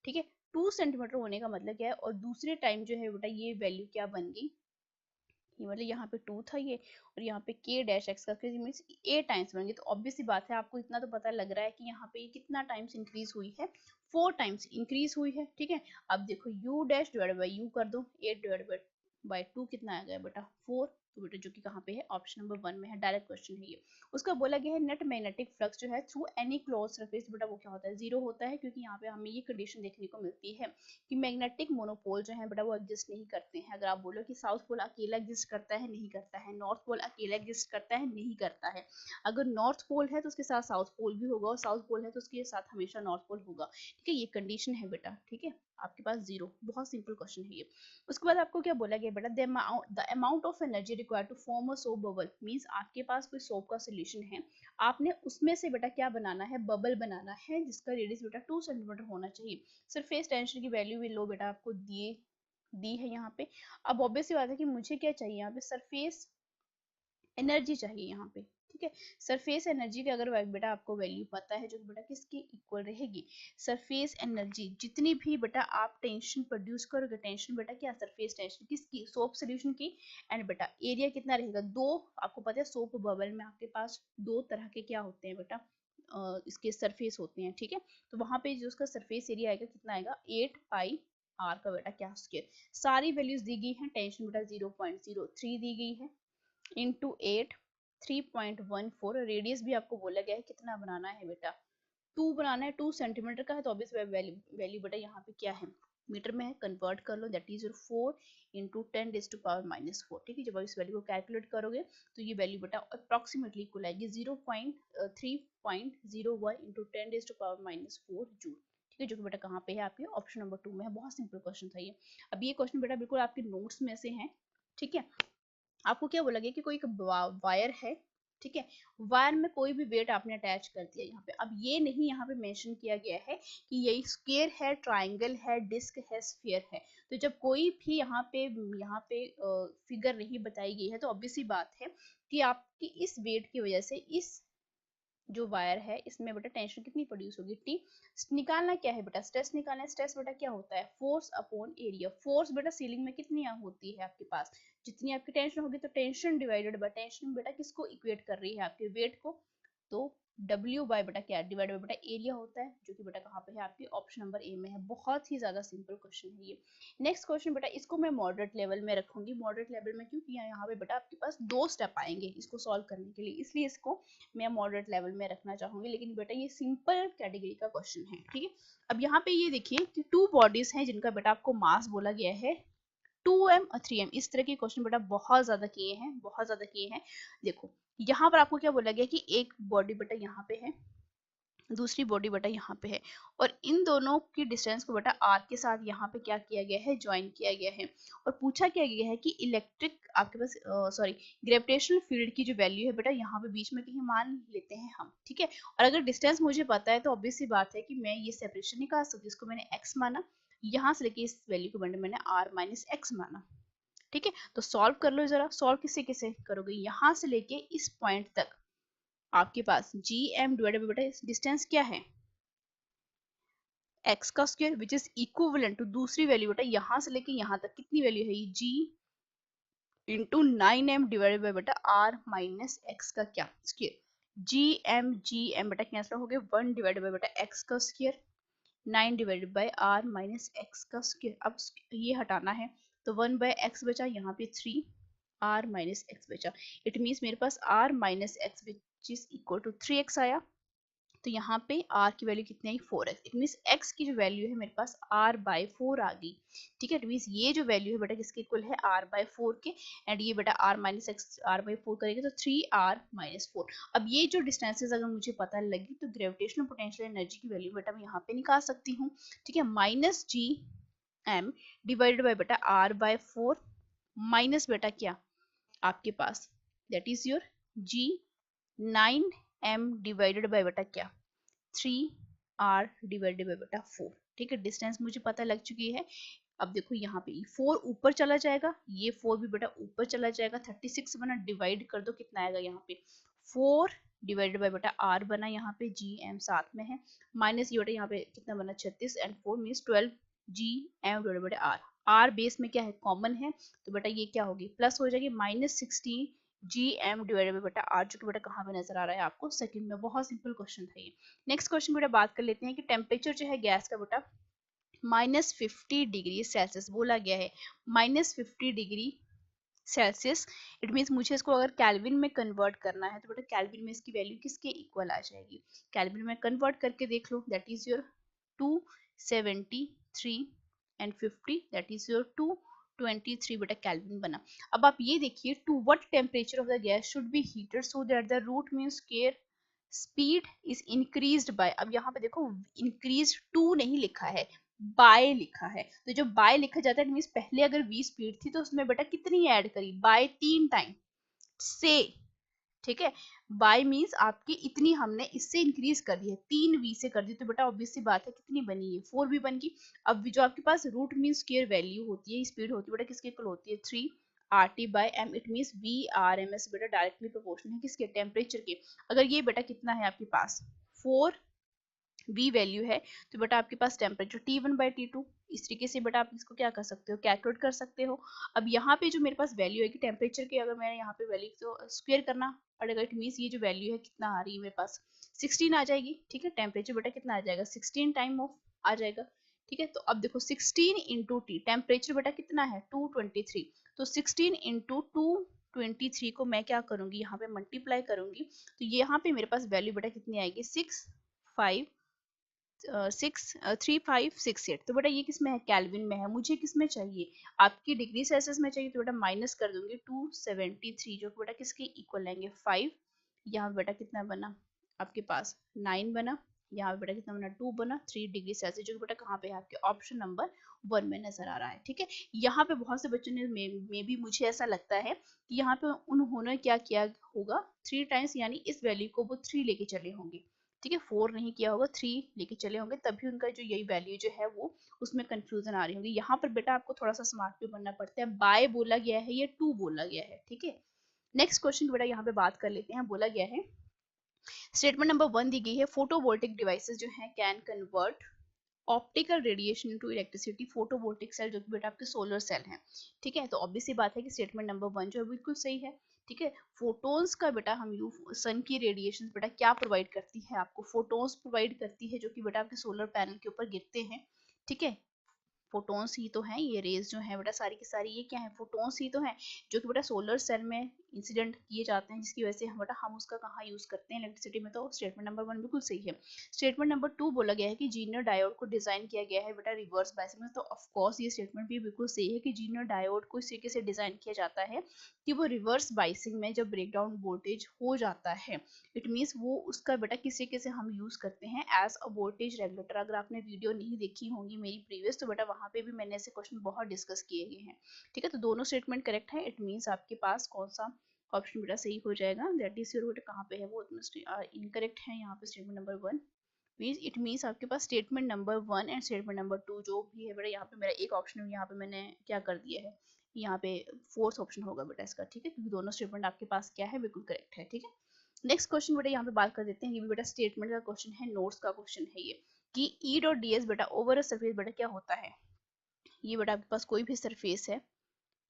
ठीक है, 2 सेंटीमीटर होने का मतलब क्या है, और दूसरे टाइम जो है बेटा ये वैल्यू क्या बन गई, ये मतलब यहाँ पे 2 था ये, और यहाँ पे k डैश एक्स का मीन्स 8 टाइम्स बन गई। तो ऑब्वियस सी बात है, आपको इतना तो पता लग रहा है कि यहाँ पे कितना टाइम्स इंक्रीज हुई है, 4 टाइम्स इंक्रीज हुई है। ठीक है, अब देखो u dash divide by u कर दो, 8 डिवाइड बाई 2 कितना आ गया बेटा 4, तो बेटा जो कि कहाँ पे है, ऑप्शन नंबर 1 में है, डायरेक्ट क्वेश्चन है ये। उसका बोला गया है नेट मैग्नेटिक फ्लक्स जो है थ्रू एनी क्लोज सरफेस, बेटा वो क्या होता है, जीरो होता है, क्योंकि यहाँ पे हमें ये कंडीशन देखने को मिलती है कि मैग्नेटिक मोनोपोल जो है बेटा वो एग्जिस्ट नहीं करते हैं। अगर आप बोलो कि साउथ पोल अकेला एग्जिस्ट करता है, नहीं करता है, नॉर्थ पोल अकेला एग्जिस्ट करता है, नहीं करता है। अगर नॉर्थ पोल है तो उसके साथ साउथ पोल भी होगा, और साउथ पोल है तो उसके साथ हमेशा नॉर्थ पोल होगा। ठीक है, ये कंडीशन है बेटा। ठीक है, आपके पास जीरो, बहुत सिंपल क्वेश्चन है ये। उसके बाद आपको क्या बोला गया बेटा, the amount of energy required to form a soap bubble, means आपके पास कोई सोप का सोल्यूशन है, आपने उसमें से बेटा क्या बनाना है, बबल बनाना है, जिसका रेडियस बेटा 2 सेंटीमीटर होना चाहिए। सरफेस टेंशन की वैल्यू भी लो बेटा आपको दी है यहाँ पे। अब ऑब्वियस बात है कि मुझे क्या चाहिए यहाँ पे, सरफेस एनर्जी चाहिए यहाँ पे। ठीक है, सरफेस एनर्जी की अगर बेटा आपको वैल्यू पता है, जो बेटा किसकी इक्वल रहेगी, सरफेस एनर्जी जितनी भी बेटा आप टेंशन प्रोड्यूस करोगे, टेंशन बेटा क्या, सरफेस टेंशन किसकी, सोप सोल्यूशन की, एंड बेटा एरिया कितना रहेगा, दो, आपको पता है सोप बबल में आपके पास दो तरह के क्या होते हैं बेटा, इसके सरफेस होते हैं। ठीक है, तो वहां पे जो उसका सरफेस एरिया आएगा कितना आएगा 8 पाई आर का बेटा क्या स्क्वायर। सारी वैल्यूज दी गई हैं, टेंशन बेटा 0.03 दी गई है, इंटू 8 3.14, रेडियस भी आपको बोला गया है कितना बनाना है बेटा 2 बनाना है, 2 सेंटीमीटर का है, तो ऑब्वियस वैल्यू बेटा यहाँ पे क्या है, मीटर में है, कन्वर्ट कर लो, दैट इज योर 4 इंटू 10⁻⁴। ठीक है, जब आप इस वैल्यू को कैलकुलेट करोगे तो ये वैल्यू बेटा अप्रोक्सीमेटली इक्वल आएगी 0.3.01 इंटू 10⁻⁴ जूल। ठीक है, जो कि बेटा कहाँ पे है, आपके ऑप्शन नंबर 2 में है। बहुत सिंपल क्वेश्चन था ये। अब ये क्वेश्चन बेटा बिल्कुल आपके नोट्स में से है, ठीक है। आपको क्या बोला गया कि कोई एक वायर है, ठीक है, वायर में कोई भी वेट आपने अटैच कर दिया यहाँ पे। अब ये नहीं यहाँ पे मेंशन किया गया है कि यही स्क्वायर है, ट्रायंगल है, डिस्क है, स्फीयर है। तो जब कोई भी यहाँ पे फिगर नहीं बताई गई है तो ऑब्वियस सी बात है कि आपकी इस वेट की वजह से इस जो वायर है इसमें बेटा टेंशन कितनी प्रोड्यूस होगी, टी। निकालना क्या है बेटा, स्ट्रेस निकालना है। स्ट्रेस बेटा क्या होता है, फोर्स अपॉन एरिया। फोर्स बेटा सीलिंग में कितनी होती है आपके पास, जितनी आपकी टेंशन होगी, तो टेंशन डिवाइडेड बाय टेंशन बेटा किसको इक्वेट कर रही है, आपके वेट को। तो W बाय बेटा क्या डिवाइड बाय बेटा एरिया होता है, जो कि बेटा कहाँ पे है, आपके ऑप्शन नंबर ए में है। बहुत ही ज्यादा सिंपल क्वेश्चन है ये। नेक्स्ट क्वेश्चन बेटा, इसको मैं मॉडरेट लेवल में रखूंगी। मॉडरेट लेवल में क्योंकि यहाँ पे बेटा आपके पास 2 स्टेप आएंगे इसको सॉल्व करने के लिए, इसलिए इसको मैं मॉडरेट लेवल में रखना चाहूंगी। लेकिन बेटा ये सिंपल कैटेगरी का क्वेश्चन है, ठीक है। अब यहाँ पे ये देखिए कि 2 बॉडीज हैं जिनका बेटा आपको मास बोला गया है 2m और 3m। इस तरह के क्वेश्चन बेटा बहुत ज्यादा किए हैं, बहुत ज्यादा किए हैं। देखो यहाँ पर आपको क्या बोला गया कि एक बॉडी बेटा यहाँ पे है, दूसरी बॉडी बेटा यहाँ पे है, और इन दोनों की डिस्टेंस को बेटा r के साथ यहाँ पे क्या किया गया है, ज्वाइन किया गया है। और पूछा क्या गया है कि इलेक्ट्रिक आपके पास सॉरी ग्रेविटेशनल फील्ड की जो वैल्यू है बेटा यहाँ पे बीच में कहीं मान लेते हैं हम, ठीक है। और अगर डिस्टेंस मुझे पता है तो ऑब्वियस सी बात है कि मैं ये सेपरेशन निकाल सकती हूँ। इसको मैंने x माना, यहाँ से लेके इस वैल्यू को मैंने r माइनस x माना, ठीक है। तो सॉल्व कर लो जरा। सॉल्व किससे किसे करोगे, यहाँ से लेके इस पॉइंट तक आपके पास जी एम डिवाइडेड बाय बेटा डिस्टेंस क्या है, x का square, which is equivalent to दूसरी वैल्यू बेटा यहाँ से लेके यहाँ तक कितनी वैल्यू है, ये g into 9m divided by बेटा r माइनस x का क्या स्क्वायर। जी एम बेटा कैंसिल हो गए, 1 डिवाइडेड बाय बेटा x का square, 9 divided by r minus x का स्क्वायर। अब ये हटाना है तो 1 बाय x बचा, यहाँ पे 3 r माइनस x बचा। इट मीन्स मेरे पास r minus x which is equal to 3x आया। तो यहाँ पे r की वैल्यू कितनी आई, 4x। इट मीन्स x की जो वैल्यू है मेरे पास r बाई 4 आ गई, ठीक है। इट मीन्स ये जो वैल्यू है बेटा किसके इक्वल है, r बाई 4 के। एंड ये बेटा r minus x r by 4 करेंगे तो 3r माइनस 4। अब ये जो डिस्टेंसेज अगर मुझे पता लगी तो ग्रेविटेशनल पोटेंशियल एनर्जी की वैल्यू बेटा मैं यहाँ पे निकाल सकती हूँ, ठीक है। Minus G M divided by बेटा r बाई 4 माइनस बेटा क्या आपके पास, that is your G 9m divided by बेटा क्या 3r डिवाइडेड बाई बेटा 4, ठीक है। डिस्टेंस मुझे पता लग चुकी है। अब देखो यहाँ पे 4 ऊपर चला जाएगा, ये 4 भी बेटा ऊपर चला जाएगा। 36 बना, डिवाइड कर दो कितना आएगा यहाँ पे 4 डिवाइडेड बाय बेटा r बना, यहाँ पे जी एम साथ में है, माइनस ये बेटा यहाँ पे कितना बना 36 and 4 means 12 G M divided by r। r base में क्या है, कॉमन है, तो बेटा ये क्या होगी, प्लस हो जाएगी minus 16 G M divided by बेटा r, जो कि बेटा कहाँ पे नजर आ रहा है आपको, सेकंड में। बहुत सिंपल क्वेश्चन था ये। नेक्स्ट क्वेश्चन बेटा बात कर लेते हैं कि टेम्परेचर जो है गैस का बेटा -50 डिग्री सेल्सियस बोला गया है। -50 डिग्री सेल्सियस, इट मीन्स मुझे इसको अगर कैल्विन में कन्वर्ट करना है तो बेटा कैल्विन में इसकी वैल्यू किसके इक्वल आ जाएगी, कैल्विन में कन्वर्ट करके देख लो। That is your 273 and 50, that is your 223 बेटा कैल्विन बना। अब आप ये देखिए, to what temperature of the gas should be heated so that the root means square speed is increased by. अब यहाँ पे देखो इंक्रीज टू नहीं लिखा है, बाय लिखा है। तो जो बाय लिखा जाता है मीन्स पहले अगर v स्पीड थी तो उसमें बेटा कितनी ऐड करी, बाय 3 टाइम से, ठीक है। बाय मीन्स आपकी इतनी हमने इससे इंक्रीज कर दी है, 3v से कर दी, तो बेटा ऑब्वियस सी बात है कितनी बनी है, 4v बन गई। अब जो आपके पास रूट मीन स्क्वायर वैल्यू होती है, स्पीड होती है बेटा किसके इक्वल होती है 3RT by m। It means VRMS बेटा डायरेक्टली प्रोपोर्शनल है किसके, टेम्परेचर के। अगर ये बेटा कितना है आपके पास 4v वैल्यू है तो बेटा आपके पास टेम्परेचर T1 बाई T2। इस तरीके से बेटा आप इसको क्या कर सकते हो, कैलकुलेट कर सकते हो। अब यहाँ पे जो मेरे पास वैल्यू है कि टेम्परेचर की, अगर मैंने यहाँ पे वैल्यू तो स्क्वायर करना पड़ेगा। इट मीन्स ये जो वैल्यू है कितना आ रही है मेरे पास 16 आ जाएगी, ठीक है। टेम्परेचर बेटा कितना आ जाएगा 16 टाइम ऑफ आ जाएगा, ठीक है। तो अब देखो 16 इंटू टी, टेम्परेचर बेटा कितना है 223, तो 16 इंटू 223 को मैं क्या करूंगी यहाँ पे मल्टीप्लाई करूंगी, तो यहाँ पे मेरे पास वैल्यू बेटा कितनी आएगी 3568। तो बेटा ये किस में है, कैल्विन में है। मुझे किस में चाहिए, आपकी डिग्री सेल्सियस में चाहिए, तो बेटा माइनस कर दूंगी 273, जो बेटा किसके इक्वल आएंगे 5। यहाँ बेटा कितना बना आपके पास 9 बना, यहाँ पे बेटा कितना बना 2 बना 3 डिग्री सेल्सियस, जो कि बेटा कहाँ पे है आपके ऑप्शन नंबर 1 में नजर आ रहा है। ठीक है, यहाँ पे बहुत से बच्चों ने में भी मुझे ऐसा लगता है कि यहाँ पे उन्होंने क्या किया होगा 3 टाइम्स, यानी इस वैल्यू को वो 3 लेके चले होंगे। ठीक है, 4 नहीं किया होगा, 3 लेके चले होंगे, तभी उनका जो यही वैल्यू जो है वो उसमें कंफ्यूजन आ रही होगी। यहाँ पर बेटा आपको थोड़ा सा स्मार्ट भी बनना पड़ता है, बाय बोला गया है, ये 2 बोला गया है। ठीक है, नेक्स्ट क्वेश्चन बेटा यहाँ पे बात कर लेते हैं। बोला गया है स्टेटमेंट नंबर 1 दी गई है, फोटोवोल्टिक डिवाइसेस जो है can convert optical radiation to electricity. Photovoltaic cell जो कि बेटा आपके सोलर सेल हैं। ठीक है, तो ऑब्वियस सी बात है कि स्टेटमेंट नंबर 1 जो है बिल्कुल सही है। ठीक है, फोटोन्स का बेटा हम यू सन की रेडिएशन बेटा क्या प्रोवाइड करती है आपको, फोटोन्स प्रोवाइड करती है, जो कि बेटा आपके सोलर पैनल के ऊपर गिरते हैं। ठीक है, फोटॉन्स ही तो हैं ये रेज जो है बेटा, सारी की सारी ये क्या है, फोटॉन्स ही तो हैं, जो कि बेटा सोलर सेल में इंसिडेंट किए जाते हैं, जिसकी वजह से हम बेटा हम उसका कहाँ यूज करते हैं, इलेक्ट्रिसिटी में। तो स्टेटमेंट नंबर 1 बिल्कुल सही है। स्टेटमेंट नंबर 2 बोला गया है कि जीनियर डायोड को डिजाइन किया गया है बेटा रिवर्स बायसिंग में। तो ऑफकोर्स ये स्टेटमेंट भी बिल्कुल सही है कि जीनियर डायोड को इस तरीके से डिजाइन किया जाता है कि वो रिवर्स बायसिंग में जब ब्रेकडाउन वोल्टेज हो जाता है, इट मीन्स वो उसका बेटा किस तरीके से हम यूज करते हैं एज अ वोल्टेज रेगुलेटर। अगर आपने वीडियो नहीं देखी होंगी मेरी प्रीवियस, तो बेटा वहां पे भी मैंने ऐसे क्वेश्चन बहुत डिस्कस किए गए हैं। ठीक है, तो दोनों स्टेटमेंट करेक्ट है, इट मीन्स आपके पास कौन सा ऑप्शन बेटा सही हो जाएगा, दैट इज योर बेटा कहाँ पे है वो इनकरेक्ट है यहाँ पे statement number 1। Means it means आपके पास statement number 1 and statement number 2 जो भी है बेटा, यहाँ पे मेरा एक ऑप्शन यहाँ पे मैंने क्या कर दिया है, यहाँ पे फोर्थ ऑप्शन होगा बेटा इसका। ठीक है, क्योंकि दोनों स्टेटमेंट आपके पास क्या है, बिल्कुल करेक्ट है। ठीक है, नेक्स्ट क्वेश्चन बेटा यहाँ पे बात कर देते हैं, ये भी बेटा स्टेटमेंट का क्वेश्चन है, नोट्स का क्वेश्चन है ये, कि ई डॉट डी एस बेटा ओवर अ सरफेस बेटा क्या होता है। ये बेटा आपके पास कोई भी सरफेस है,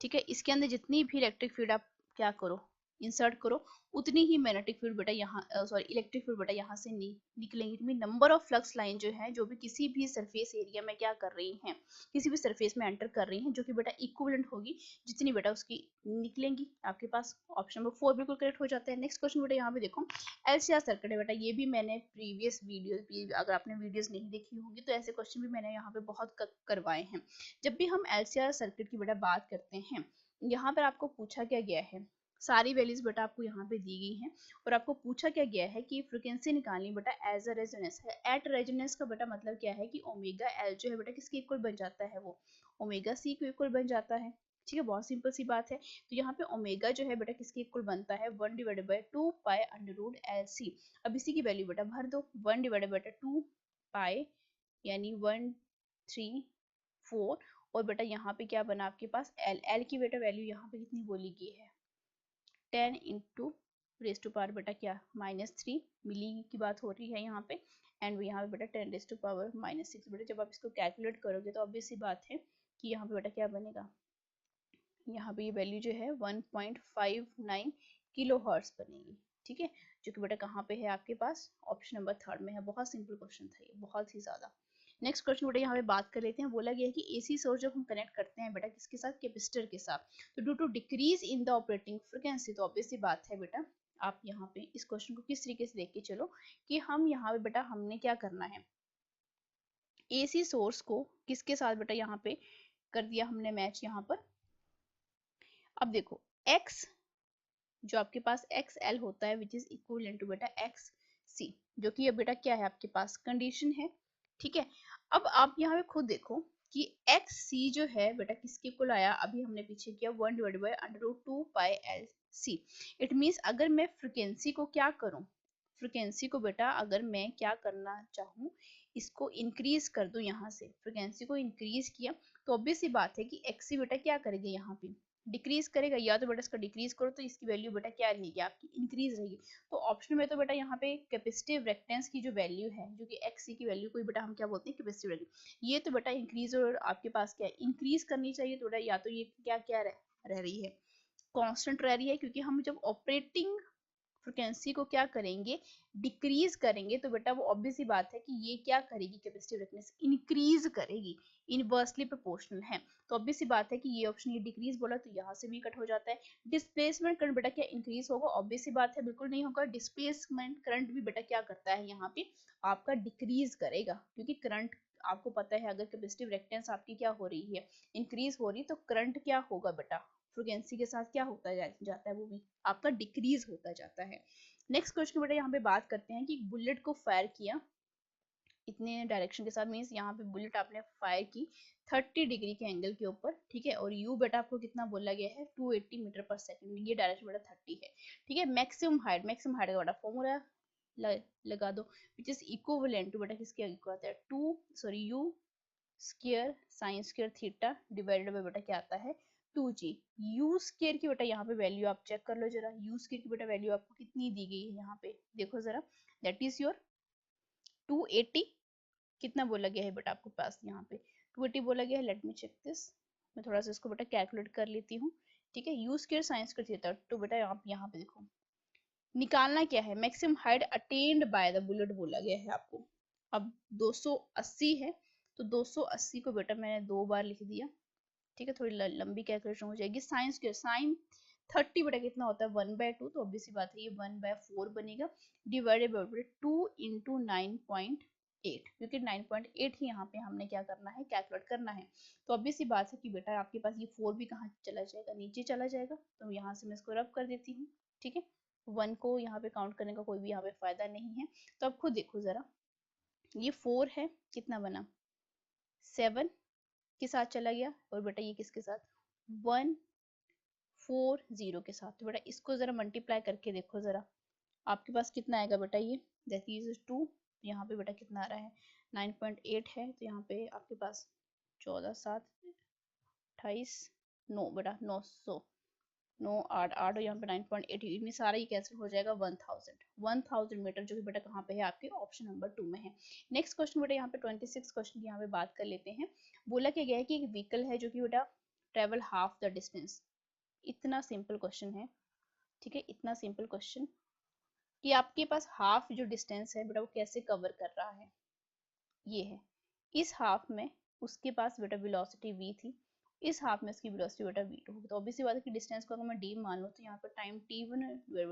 ठीक है, इसके अंदर जितनी भी इलेक्ट्रिक फील्ड आप क्या करो इंसर्ट करो, उतनी ही मैग्नेटिक फील्ड बेटा यहाँ सॉरी इलेक्ट्रिक फील्ड बेटा यहाँ से निकलेंगी। Mean number of flux line जो है, जो भी किसी भी सरफेस एरिया में क्या कर रही हैं, किसी भी सरफेस में एंटर कर रही हैं, जो कि बेटा इक्विवेलेंट होगी जितनी बेटा उसकी निकलेंगी आपके पास। ऑप्शन नंबर 4 बिल्कुल करेक्ट हो जाता है। नेक्स्ट क्वेश्चन बेटा यहाँ पे देखो, एलसीआर सर्किट है बेटा, ये भी मैंने प्रीवियस वीडियो भी, अगर आपने वीडियोस नहीं देखी होंगी तो ऐसे क्वेश्चन भी मैंने यहाँ पे बहुत करवाए हैं। जब भी हम एलसीआर सर्किट की बेटा बात करते हैं, यहाँ पर आपको पूछा क्या गया है, सारी वैल्यूज बेटा आपको यहाँ पे दी गई हैं, और आपको पूछा क्या गया है कि फ्रीक्वेंसी निकालनी बेटा एज अ रेजोनेंस है। एट रेजोनेंस का बेटा मतलब क्या है कि ओमेगा एल जो है बेटा किसके इक्वल बन जाता है, वो ओमेगा सी के इक्वल बन जाता है। ठीक है, बहुत सिंपल सी बात है। तो यहाँ पे ओमेगा जो है बेटा किसके इक्वल बनता है, 1 divided by 2 pi under root L C. अब इसी की वैल्यू बेटा भर दो, 1 डिवाइडेड बाय 2 पाई यानी 1 3 4, और बेटा यहाँ पे क्या बना आपके पास एल, एल की बेटा वैल्यू यहाँ पे कितनी बोली गई है, 10 इंटू रेस टू पावर बेटा क्या -3 मिली की बात हो रही है यहाँ पे, एंड यहाँ पे बेटा 10 रेस टू पावर -6। बेटा जब आप इसको कैलकुलेट करोगे तो ऑब्वियस सी बात है कि यहाँ पे बेटा क्या बनेगा, यहाँ पे ये वैल्यू जो है 1.59 किलो हर्ट्ज बनेगी। ठीक है, जो कि बेटा कहाँ पे है आपके पास, ऑप्शन नंबर 3 में है। बहुत सिंपल क्वेश्चन था ये, बहुत ही ज्यादा। नेक्स्ट क्वेश्चन बेटा यहाँ पे बात कर लेते हैं। बोला गया है कि एसी सोर्स जब हम कनेक्ट करते हैं बेटा किसके साथ, कैपेसिटर के साथ, तो due to decrease in the operating frequency, तो ऑब्वियस सी बात है बेटा आप यहाँ पे इस क्वेश्चन को किस तरीके से देख के चलो कि हम यहाँ पे बेटा हमने क्या करना है, एसी सोर्स को किसके साथ बेटा यहाँ पे कर दिया हमने मैच यहाँ पर। अब देखो x जो आपके पास एक्स एल होता है विच इज इक्वल टू बेटा एक्स सी, जो कि ये बेटा क्या है आपके पास कंडीशन है। ठीक है, अब आप यहाँ पे खुद देखो कि एक्स सी जो है बेटा किसके इक्वल आया, अभी हमने पीछे किया 1 divided by under root 2 pi L C. It means अगर मैं फ्रिक्वेंसी को क्या करूं, फ्रिक्वेंसी को बेटा अगर मैं क्या करना चाहूँ, इसको इंक्रीज कर दूं, यहाँ से फ्रिक्वेंसी को इंक्रीज किया तो ऑब्वियस सी बात है कि एक्स सी बेटा क्या करेगा, यहाँ पे डिक्रीज करेगा, या तो बेटा इसका डिक्रीज करो तो इसकी वैल्यू बेटा क्या रहेगी आपकी, इंक्रीज रहेगी। तो ऑप्शन में तो बेटा यहाँ पे कैपेसिटिव रिएक्टेंस की जो वैल्यू है, जो कि एक्स सी की वैल्यू को बेटा हम क्या बोलते हैं, कैपेसिटिव वैल्यू, ये तो बेटा इंक्रीज और आपके पास क्या है, इंक्रीज करनी चाहिए। तो बेटा या तो ये क्या क्या रह रही है, कांस्टेंट रह रही है, क्योंकि हम जब ऑपरेटिंग फ्रिक्वेंसी को क्या करेंगे, डिक्रीज करेंगे, तो बेटा वो ऑब्वियस ही बात है कि ये क्या करेगी, कैपेसिटिव रिएक्टेंस इंक्रीज करेगी, इनवर्सली प्रोपोर्शनल है। तो ऑब्वियस सी बात है कि ये ऑप्शन ये डिक्रीज बोला तो यहाँ से भी कट हो जाता है। डिस्प्लेसमेंट करंट बेटा क्या इंक्रीज होगा, ऑब्वियस सी बात है बिल्कुल नहीं होगा। डिस्प्लेसमेंट करंट भी बेटा क्या करता है, यहाँ पे आपका डिक्रीज करेगा, क्योंकि करंट आपको पता है अगर कैपेसिटिव रिएक्टेंस आपकी क्या हो रही है, इंक्रीज हो रही, तो करंट क्या होगा बेटा, फ्रिक्वेंसी के साथ क्या होता जाता है, वो भी आपका डिक्रीज होता जाता है। नेक्स्ट क्वेश्चन बेटा यहाँ पे बात करते हैं कि बुलेट को फायर किया इतने डायरेक्शन के साथ, मीन्स यहाँ पे बुलेट आपने फायर की 30 डिग्री के एंगल के ऊपर, ठीक है। और यू बेटा आपको कितना बोला गया है 280 मीटर पर सेकंड, ये डायरेक्शन बेटा 30 है, ठीक है। मैक्सिमम हाइट का बेटा फॉर्मूला लगा दो, विच इज इक्विवेलेंट टू बेटा किसके इक्वल आता है you square sine square theta divided by बेटा क्या आता है 2g। यू स्क्वायर की बेटा यहाँ पे वैल्यू आप चेक कर लो जरा, यू स्क्वायर की बेटा वैल्यू आपको कितनी दी गई है यहाँ पे, देखो जरा, दैट इज योर 280, कितना बोला गया है बेटा आपके पास यहाँ पे 280 बोला गया है। लेट मी चेक दिस, मैं थोड़ा सा इसको बेटा कैलकुलेट कर लेती हूँ, ठीक है। You square sine square theta, तो बेटा आप यहाँ पे देखो निकालना क्या है, maximum height attend by the bullet बोला गया है आपको। अब 280 है, तो 280 को बेटा मैंने 2 बार लिख दिया, ठीक है। थोड़ी लंबी कैलकुलेशन हो जाएगी। साइन स्क्वायर साइन 30 बेटा कितना होता है 1/2, तो ऑब्वियस सी बात है ये 1/4 बनेगा, डिवाइडेड बाय 2 इंटू 9.8, क्योंकि 9.8 ही यहाँ पे हमने क्या करना है कैलकुलेट करना है। तो ऑब्वियस सी बात है कि बेटा आपके पास ये 4 भी कहाँ चला जाएगा, नीचे चला जाएगा, तो यहाँ से मैं इसको रब कर देती हूँ, ठीक है। 1 को यहाँ पे काउंट करने का कोई भी यहाँ पे फायदा नहीं है, तो अब खुद देखो जरा, ये 4 है, कितना बना 7 के साथ चला गया, और बेटा ये किसके साथ 140 के साथ, तो बेटा इसको जरा मल्टीप्लाई करके देखो जरा, आपके पास कितना आएगा बेटा, ये दैट इज 2, यहाँ पे बेटा कितना आ रहा है 9.8 है, तो यहाँ पे आपके पास 14 7 28 9 बेटा 900 9 8 8 और यहाँ पे 9.8, इनमें सारा ये कैंसिल हो जाएगा 1000 मीटर, जो कि बेटा कहाँ पे है आपके ऑप्शन नंबर 2 में है। नेक्स्ट क्वेश्चन बेटा यहाँ पे 26 क्वेश्चन की यहाँ पे बात कर लेते हैं। बोला क्या गया है कि एक व्हीकल है जो कि बेटा ट्रेवल हाफ द डिस्टेंस, इतना सिंपल क्वेश्चन है, ठीक है। इतना सिंपल क्वेश्चन कि आपके पास हाफ जो डिस्टेंस है बेटा वो कैसे कवर कर रहा है, ये है। इस हाफ में उसके पास बेटा वेलोसिटी v थी, इस हाफ में उसकी वेलोसिटी बेटा v2 होगी, तो ऑब्वियसली बात है कि डिस्टेंस को अगर मैं d मान लूं तो यहाँ पर टाइम t1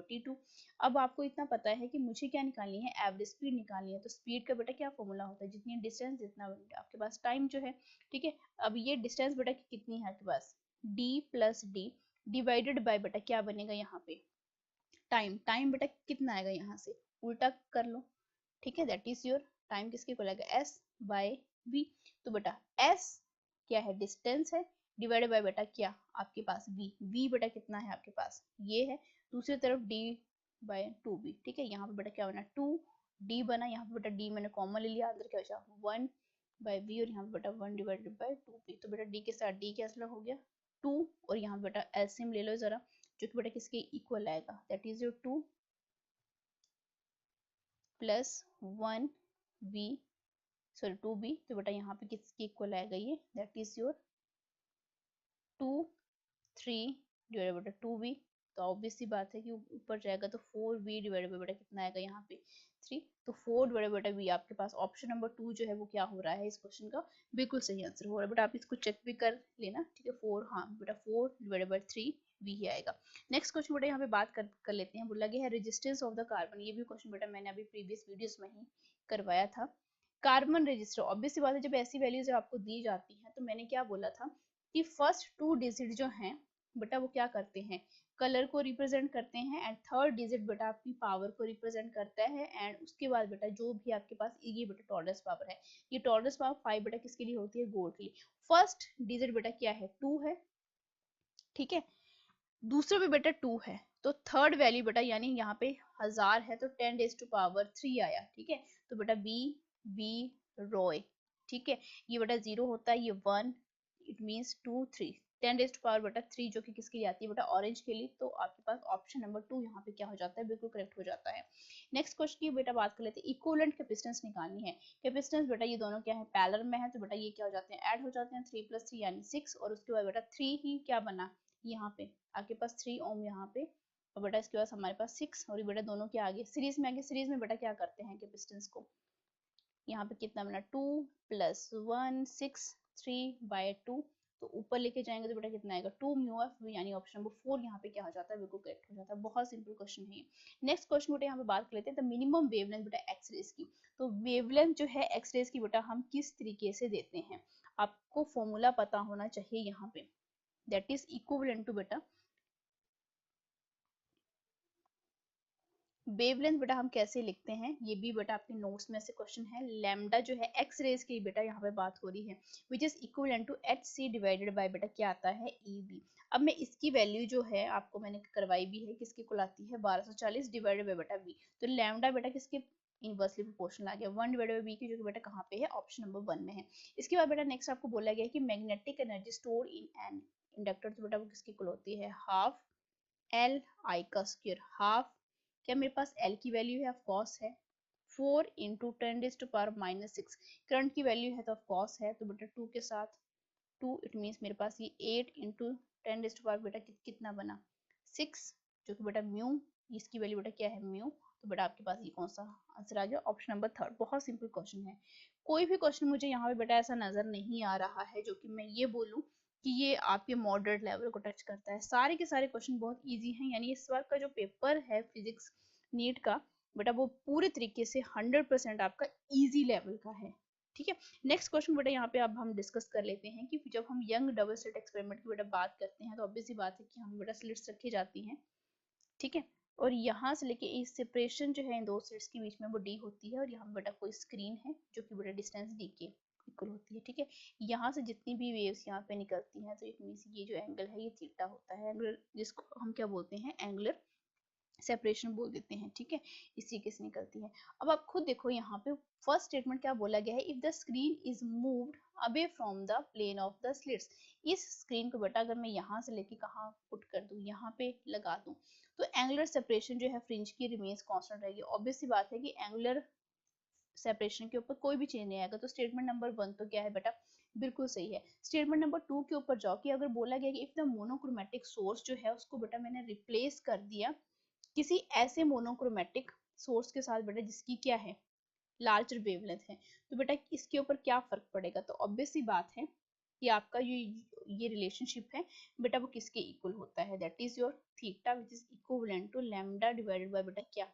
t2। अब आपको इतना पता है कि मुझे क्या निकालनी है, एवरेज स्पीड निकालनी है। तो स्पीड का बेटा क्या फॉर्मूला होता है, जितनी डिस्टेंस जितना आपके पास टाइम जो है, ठीक है। अब ये डिस्टेंस बेटा कितनी है आपके पास d plus d divided by बेटा क्या बनेगा यहाँ पे टाइम, टाइम बेटा कितना आएगा यहाँ से उल्टा कर लो, ठीक है। दैट इज योर टाइम किसके इक्वल आएगा s बाय v, तो बेटा s क्या है डिस्टेंस है, डिवाइडेड बाय बेटा क्या आपके पास v बेटा कितना है आपके पास ये है, दूसरी तरफ d बाय 2b, ठीक है। यहाँ पे बेटा क्या बना 2d बना, यहाँ पे बेटा d मैंने कॉमन ले लिया, अंदर क्या बचा 1 बाय v, और यहाँ पे बेटा 1 डिवाइडेड बाय 2b, तो बेटा d के साथ d कैंसिल हो गया 2, और यहाँ पे बेटा एलसीएम ले लो जरा, जो कि बेटा किसके इक्वल आएगा, that is your 2 plus 1v 2b, तो बेटा यहाँ पे किसके इक्वल आएगा ये, दैट इज योर 2 3 डिवाइडेड बेटा 2v, तो ऑब्वियस सी बात है कि ऊपर जाएगा तो 4v डिवाइडेड बाय बेटा कितना आएगा यहाँ पे 3, तो 4 डिवाइडेड बेटा v आपके पास ऑप्शन नंबर 2 जो है वो क्या हो रहा है इस क्वेश्चन का बिल्कुल सही आंसर हो रहा है। बेटा आप इसको चेक भी कर लेना, ठीक है। 4 हाँ बेटा 4 डिवाइडेड बाय 3 v ही आएगा। नेक्स्ट क्वेश्चन बेटा यहाँ पे बात कर लेते हैं, बोला गया है रेजिस्टेंस ऑफ द कार्बन, ये भी क्वेश्चन बेटा मैंने अभी प्रीवियस वीडियोस में ही करवाया था। कार्बन रजिस्टर, ऑब्वियस सी बात है जब ऐसी वैल्यूज आपको दी जाती हैं तो मैंने क्या बोला था कि फर्स्ट 2 डिजिट जो हैं बेटा वो क्या करते हैं कलर को रिप्रेजेंट करते हैं, एंड थर्ड डिजिट बेटा आपकी पावर को रिप्रेजेंट करता है, एंड उसके बाद बेटा जो भी आपके पास ये बेटा टॉलरेंस पावर है, ये टॉलरेंस पावर 5 बेटा किसके लिए होती है गोल्ड के लिए। फर्स्ट डिजिट बेटा क्या है 2 है, ठीक है। दूसरे पे बेटा 2 है, तो थर्ड वैल्यू बेटा यानी यहाँ पे 1000 है तो 10⁻³ आया, ठीक है। तो बेटा बी रॉय, ठीक है। ये बेटा 0 होता है, ये 1, इट मींस 2 3 10⁻³ बेटा 3 जो कि किसके लिए आती है बेटा ऑरेंज के लिए, तो आपके पास ऑप्शन नंबर 2 यहाँ पे क्या हो जाता है बिल्कुल करेक्ट हो जाता है। नेक्स्ट क्वेश्चन की बेटा बात कर लेते हैं, इक्विवेलेंट कैपेसिटेंस निकालनी है। कैपेसिटेंस बेटा ये दोनों क्या है पैरेलल में है, तो बेटा ये क्या हो जाते हैं ऐड हो जाते हैं, 3 + 3 यानी 6, और उसके बाद बेटा 3 ही क्या बना यहाँ पे आपके पास 3 ओम यहाँ पे, और बेटा इसके बाद हमारे पास 6, और ये बेटा दोनों के आगे सीरीज में आगे, सीरीज में बेटा क्या करते हैं कैपेसिटेंस को, यहाँ पे कितना बना 2 + 1 6 3/2, तो ऊपर लेके जाएंगे तो बेटा कितना आएगा 2 μf, यानी ऑप्शन नंबर 4 यहाँ पे क्या हो जाता है बिल्कुल करेक्ट हो जाता है। बहुत सिंपल क्वेश्चन है ये। नेक्स्ट क्वेश्चन बेटा यहाँ पे बात कर लेते हैं, तो मिनिमम वेवलेंथ बेटा एक्सरेज की, तो वेवलेंथ जो है एक्सरेज की बेटा हम किस तरीके से देते हैं, आपको फॉर्मूला पता होना चाहिए यहाँ पे, दैट इज इक्विवेलेंट टू बेटा वेवलेंथ बेटा हम कैसे लिखते हैं, ये भी बेटा आपके नोट्स में से क्वेश्चन है। लैम्डा जो है एक्स रेज की बेटा यहाँ पे बात हो रही है, which is equivalent to H C divided by बेटा क्या आता है ई बी। अब मैं इसकी वैल्यू जो है आपको मैंने करवाई भी है, किसकी कुल आती है 1240 डिवाइडेड बाय बेटा बी। तो लैम्डा बेटा किसके इनवर्सली प्रोपोर्शनल आ गया 1 डिवाइडेड बाय बी की, जो कि बेटा कहाँ पे है ऑप्शन नंबर 1 में है। इसके बाद बेटा नेक्स्ट आपको बोला गया है कि magnetic energy store in an inductor, तो बेटा वो किसकी कुल होती है हाफ एल आई का स्क्वायर हाफ, क्या मेरे पास L की वैल्यू है, ऑफ कोर्स है 4 इंटू 10⁻⁻6। करंट की वैल्यू है तो ऑफ कोर्स है, तो बेटा 2 के साथ 2 इट मीन्स मेरे पास ये 8 इंटू 10⁻, बेटा कितना बना 6, जो कि बेटा म्यू, इसकी वैल्यू बेटा क्या है म्यू। तो बेटा आपके पास ये कौन सा आंसर आ गया ऑप्शन नंबर 3। बहुत सिंपल क्वेश्चन है। कोई भी क्वेश्चन मुझे यहाँ पे बेटा ऐसा नजर नहीं आ रहा है जो कि मैं ये बोलूँ कि ये आपके मॉडरेट लेवल को टच करता है। सारे के सारे क्वेश्चन बहुत इजी हैं, यानी इस बार का जो पेपर है फिजिक्स नीट का बेटा वो पूरे तरीके से 100% आपका इजी लेवल का है। ठीक है, नेक्स्ट क्वेश्चन बेटा यहाँ पे अब हम डिस्कस कर लेते हैं कि जब हम यंग डबल स्लिट एक्सपेरिमेंट की बेटा बात करते हैं तो ऑब्वियस सी बात है कि हम बेटा स्लिट्स रखी जाती हैं। ठीक है, और यहाँ से लेके इस सेपरेशन जो है इन दो स्लिट्स के बीच में वो डी होती है, और यहाँ बेटा कोई स्क्रीन है जो कि बेटा डिस्टेंस डी के इक्वल होती है। ठीक है, यहाँ से जितनी भी वेव्स यहाँ पे निकलती हैं तो इट मीन्स ये जो एंगल है ये थीटा होता है, एंगल जिसको हम क्या बोलते हैं एंगुलर सेपरेशन बोल देते हैं। ठीक है, इस तरीके से निकलती है। अब आप खुद देखो यहाँ पे फर्स्ट स्टेटमेंट क्या बोला गया है, if the screen is moved away from the plane of the slits. इस स्क्रीन को बेटा अगर मैं यहाँ से लेके कहाँ पुट कर दूं, यहाँ पे लगा दूं, तो एंगुलर सेपरेशन जो है फ्रिंज की रिमेन्स कांस्टेंट रहेगी। ऑब्वियस सी बात है कि एंगुलर सेपरेशन के ऊपर कोई भी चेंज नहीं आएगा, तो स्टेटमेंट नंबर 1 तो क्या है बेटा बिल्कुल सही है। स्टेटमेंट नंबर 2 के ऊपर जाओ कि अगर बोला गया कि इफ द मोनोक्रोमेटिक सोर्स जो है उसको बेटा मैंने रिप्लेस कर दिया किसी ऐसे मोनोक्रोमेटिक सोर्स के साथ बेटा जिसकी क्या है लार्जर वेवलेंथ है, तो बेटा इसके ऊपर क्या फर्क पड़ेगा। तो ऑब्वियस सी बात है कि आपका ये रिलेशनशिप है बेटा वो किसके इक्वल होता है, that is your theta which is equivalent to lambda divided by बेटा क्या।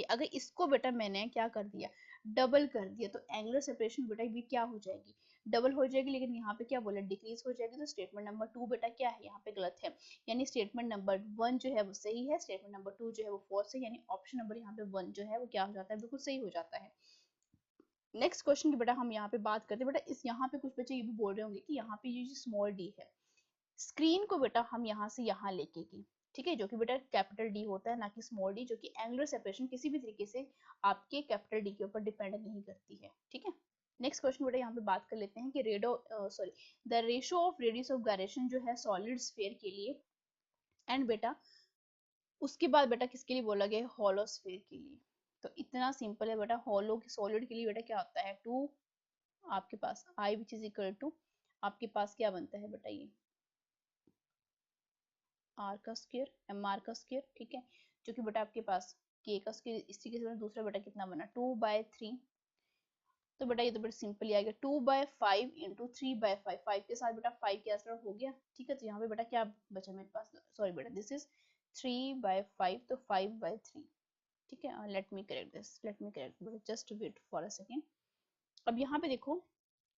अगर इसको बेटा मैंने क्या कर दिया डबल कर दिया, तो एंगुलर सेपरेशन बेटा भी क्या हो जाएगी डबल हो जाएगी, लेकिन यहाँ पे क्या बोला डिक्रीज हो जाएगी। तो स्टेटमेंट नंबर 2 बेटा क्या है यहाँ पे गलत है, यानी स्टेटमेंट नंबर 1 जो है वो सही है, स्टेटमेंट नंबर 2 जो है वो फॉल्स है, यानी ऑप्शन नंबर यहाँ पे 1 जो है वो क्या हो जाता है बिल्कुल सही हो जाता है। नेक्स्ट क्वेश्चन की बेटा हम यहाँ पे बात करते हैं। बेटा इस यहाँ पे कुछ बच्चे ये भी बोल रहे होंगे कि यहाँ पे ये जो स्मॉल डी है स्क्रीन को बेटा हम यहाँ से यहाँ लेके गए, ठीक है, जो कि बेटा कैपिटल डी होता है ना कि स्मॉल डी, जो कि एंगुलर सेपरेशन किसी भी तरीके से आपके कैपिटल डी के ऊपर डिपेंड नहीं करती है। ठीक है, नेक्स्ट क्वेश्चन बेटा यहाँ पे बात कर लेते हैं कि the ratio of radius of gyration जो है सॉलिड स्फीयर के लिए, एंड बेटा उसके बाद बेटा किसके लिए बोला गया है हॉलो स्फीयर के लिए। तो इतना सिंपल है बेटा, हॉलो सॉलिड के लिए बेटा क्या होता है 2 आपके पास आई विच इज इक्वल टू आपके पास क्या बनता है बेटा ये आर का स्क्वायर एम आर का स्क्वायर। ठीक है, जो कि बेटा आपके पास के का स्क्वायर, इसी के साथ दूसरा बेटा कितना बना 2/3। तो बेटा ये तो बेटा सिंपल ही आ गया 2/5 इंटू 3/5, 5 के साथ बेटा 5 कैंसिल हो गया। ठीक है, तो यहाँ पे बेटा क्या बचा मेरे पास, सॉरी बेटा दिस इज 3/5, तो 5/3। ठीक है, लेट मी करेक्ट बेटा, just wait for a second. अब यहाँ पे देखो,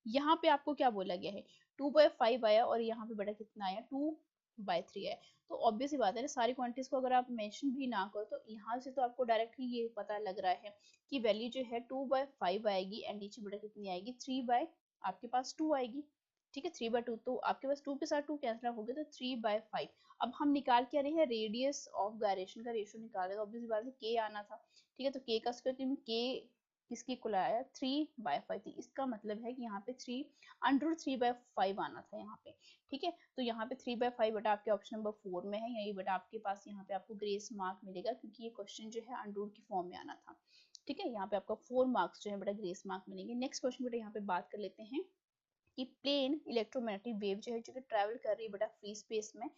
यहाँ पे आपको क्या बोला गया है 2/5 आया, और यहाँ पे बेटा कितना आया 2/3 आया। तो ऑब्वियस ही बात है ना, सारी क्वांटिटीज को अगर आप मेंशन भी ना करो तो यहाँ से तो आपको डायरेक्टली ये पता लग रहा है कि वैल्यू जो है 2/5 आएगी, एंड नीचे बेटा कितनी आएगी आपके पास 2 आएगी। ठीक है, 3/2, तो आपके पास 2 के साथ 2 कैंसिल हो गया, तो 3/5। अब हम निकाल क्या रहे हैं रेडियस ऑफ गायरेशन का रेशियो निकाल रहे हैं, ऑब्वियस बात है के आना था। ठीक है, तो के का स्क्वायर के किसकी इक्वल आया 3/5 थी, इसका मतलब है कि यहाँ पे 3√3/5 आना था यहाँ पे। ठीक है, तो यहाँ पे 3/5 बेटा आपके ऑप्शन नंबर 4 में है, यही बेटा आपके पास यहाँ पे आपको ग्रेस मार्क मिलेगा, क्योंकि ये क्वेश्चन जो है अंडर की फॉर्म में आना था। ठीक है, यहाँ पे आपका 4 मार्क्स जो है बेटा ग्रेस मार्क मिलेंगे। नेक्स्ट क्वेश्चन बेटा यहाँ पे बात कर लेते हैं कि प्लेन इलेक्ट्रोमैग्नेटिक वेव जो है जो कि ट्रेवल कर रही है बेटा फ्री स्पेस में,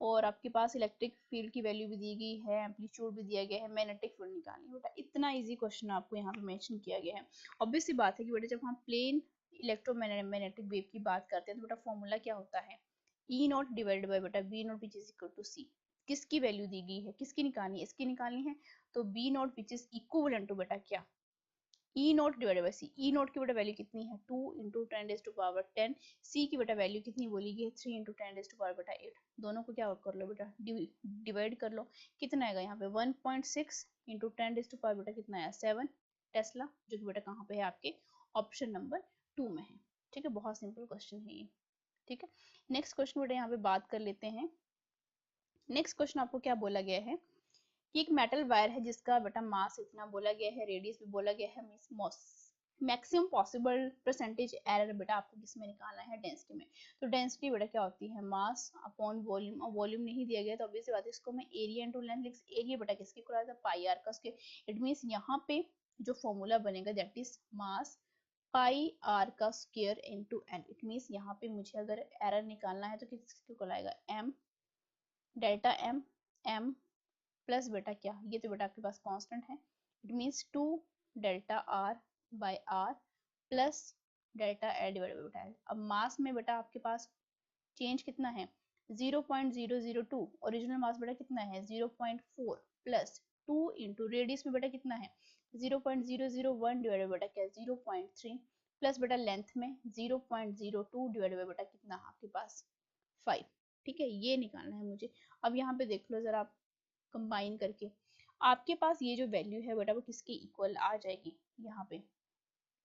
और आपके पास इलेक्ट्रिक फील्ड की वैल्यू भी दी गई है, एम्पलीट्यूड भी दिया गया है, मैग्नेटिक फील्ड निकालनी बेटा। इतना इजी क्वेश्चन आपको यहाँ पे मेंशन किया गया है। ऑब्वियस सी बात है कि बेटा जब हम प्लेन इलेक्ट्रोमैग्नेटिक वेव की बात करते हैं तो बेटा फॉर्मूला क्या होता है ई नॉट डिवाइडेड बाय बेटा B naught which is equal to C. किसकी वैल्यू दी गई है, किसकी निकालनी है, इसकी निकालनी है, तो B naught which is equivalent to बेटा क्या E naught divided by C. E naught की बेटा वैल्यू कितनी है 2 इंटू 10⁻10, सी की बेटा वैल्यू कितनी बोली गई है 3 इंटू 10⁻8। दोनों को क्या कर लो बेटा डिवाइड कर लो, कितना आएगा यहाँ पे 1.6 इंटू 10⁵ बेटा कितना है 7 टेस्ला, जो कि बेटा कहाँ पे है आपके ऑप्शन नंबर 2 में है। ठीक है, बहुत सिंपल क्वेश्चन है ये। ठीक है, नेक्स्ट क्वेश्चन बेटा यहाँ पे बात कर लेते हैं। नेक्स्ट क्वेश्चन आपको क्या बोला गया है कि एक मेटल वायर है जिसका बेटा मास इतना बोला गया है, रेडियस भी बोला गया है, मैक्सिमम पॉसिबल परसेंटेज एरर बेटा आपको किसमें निकालना है, डेंसिटी में। तो डेंसिटी बेटा क्या होती है, मास अपॉन वॉल्यूम। और वॉल्यूम नहीं दिया गया तो ऑब्वियसली बात है, इसको मैं एरिया इनटू लेंथ लिख, एरिया बेटा किसके इक्वल आता है, पाई आर का स्क्वायर। इट मींस यहाँ पे जो फॉर्मूला बनेगा that is mass pi R का square into N. It means यहाँ पे मुझे अगर एरर निकालना है तो किसके इक्वल आएगा, M delta M, M plus बेटा क्या, ये तो बेटा आपके पास कांस्टेंट है, it means 2 delta R by R plus delta L divided by बेटा एल। अब मास में बेटा आपके पास चेंज कितना है 0.002, ओरिजिनल मास बेटा कितना है 0.4 प्लस 2 इंटू रेडियस में बेटा कितना है 0.001 डिवाइडेड बेटा क्या 0.3 प्लस बेटा लेंथ में 0.02 डिवाइडेड बेटा कितना आपके पास 5। ठीक है, ये निकालना है मुझे। अब यहाँ पे देख लो जरा आप कंबाइन करके, आपके पास ये जो वैल्यू है बेटा वो किसके इक्वल आ जाएगी, यहाँ पे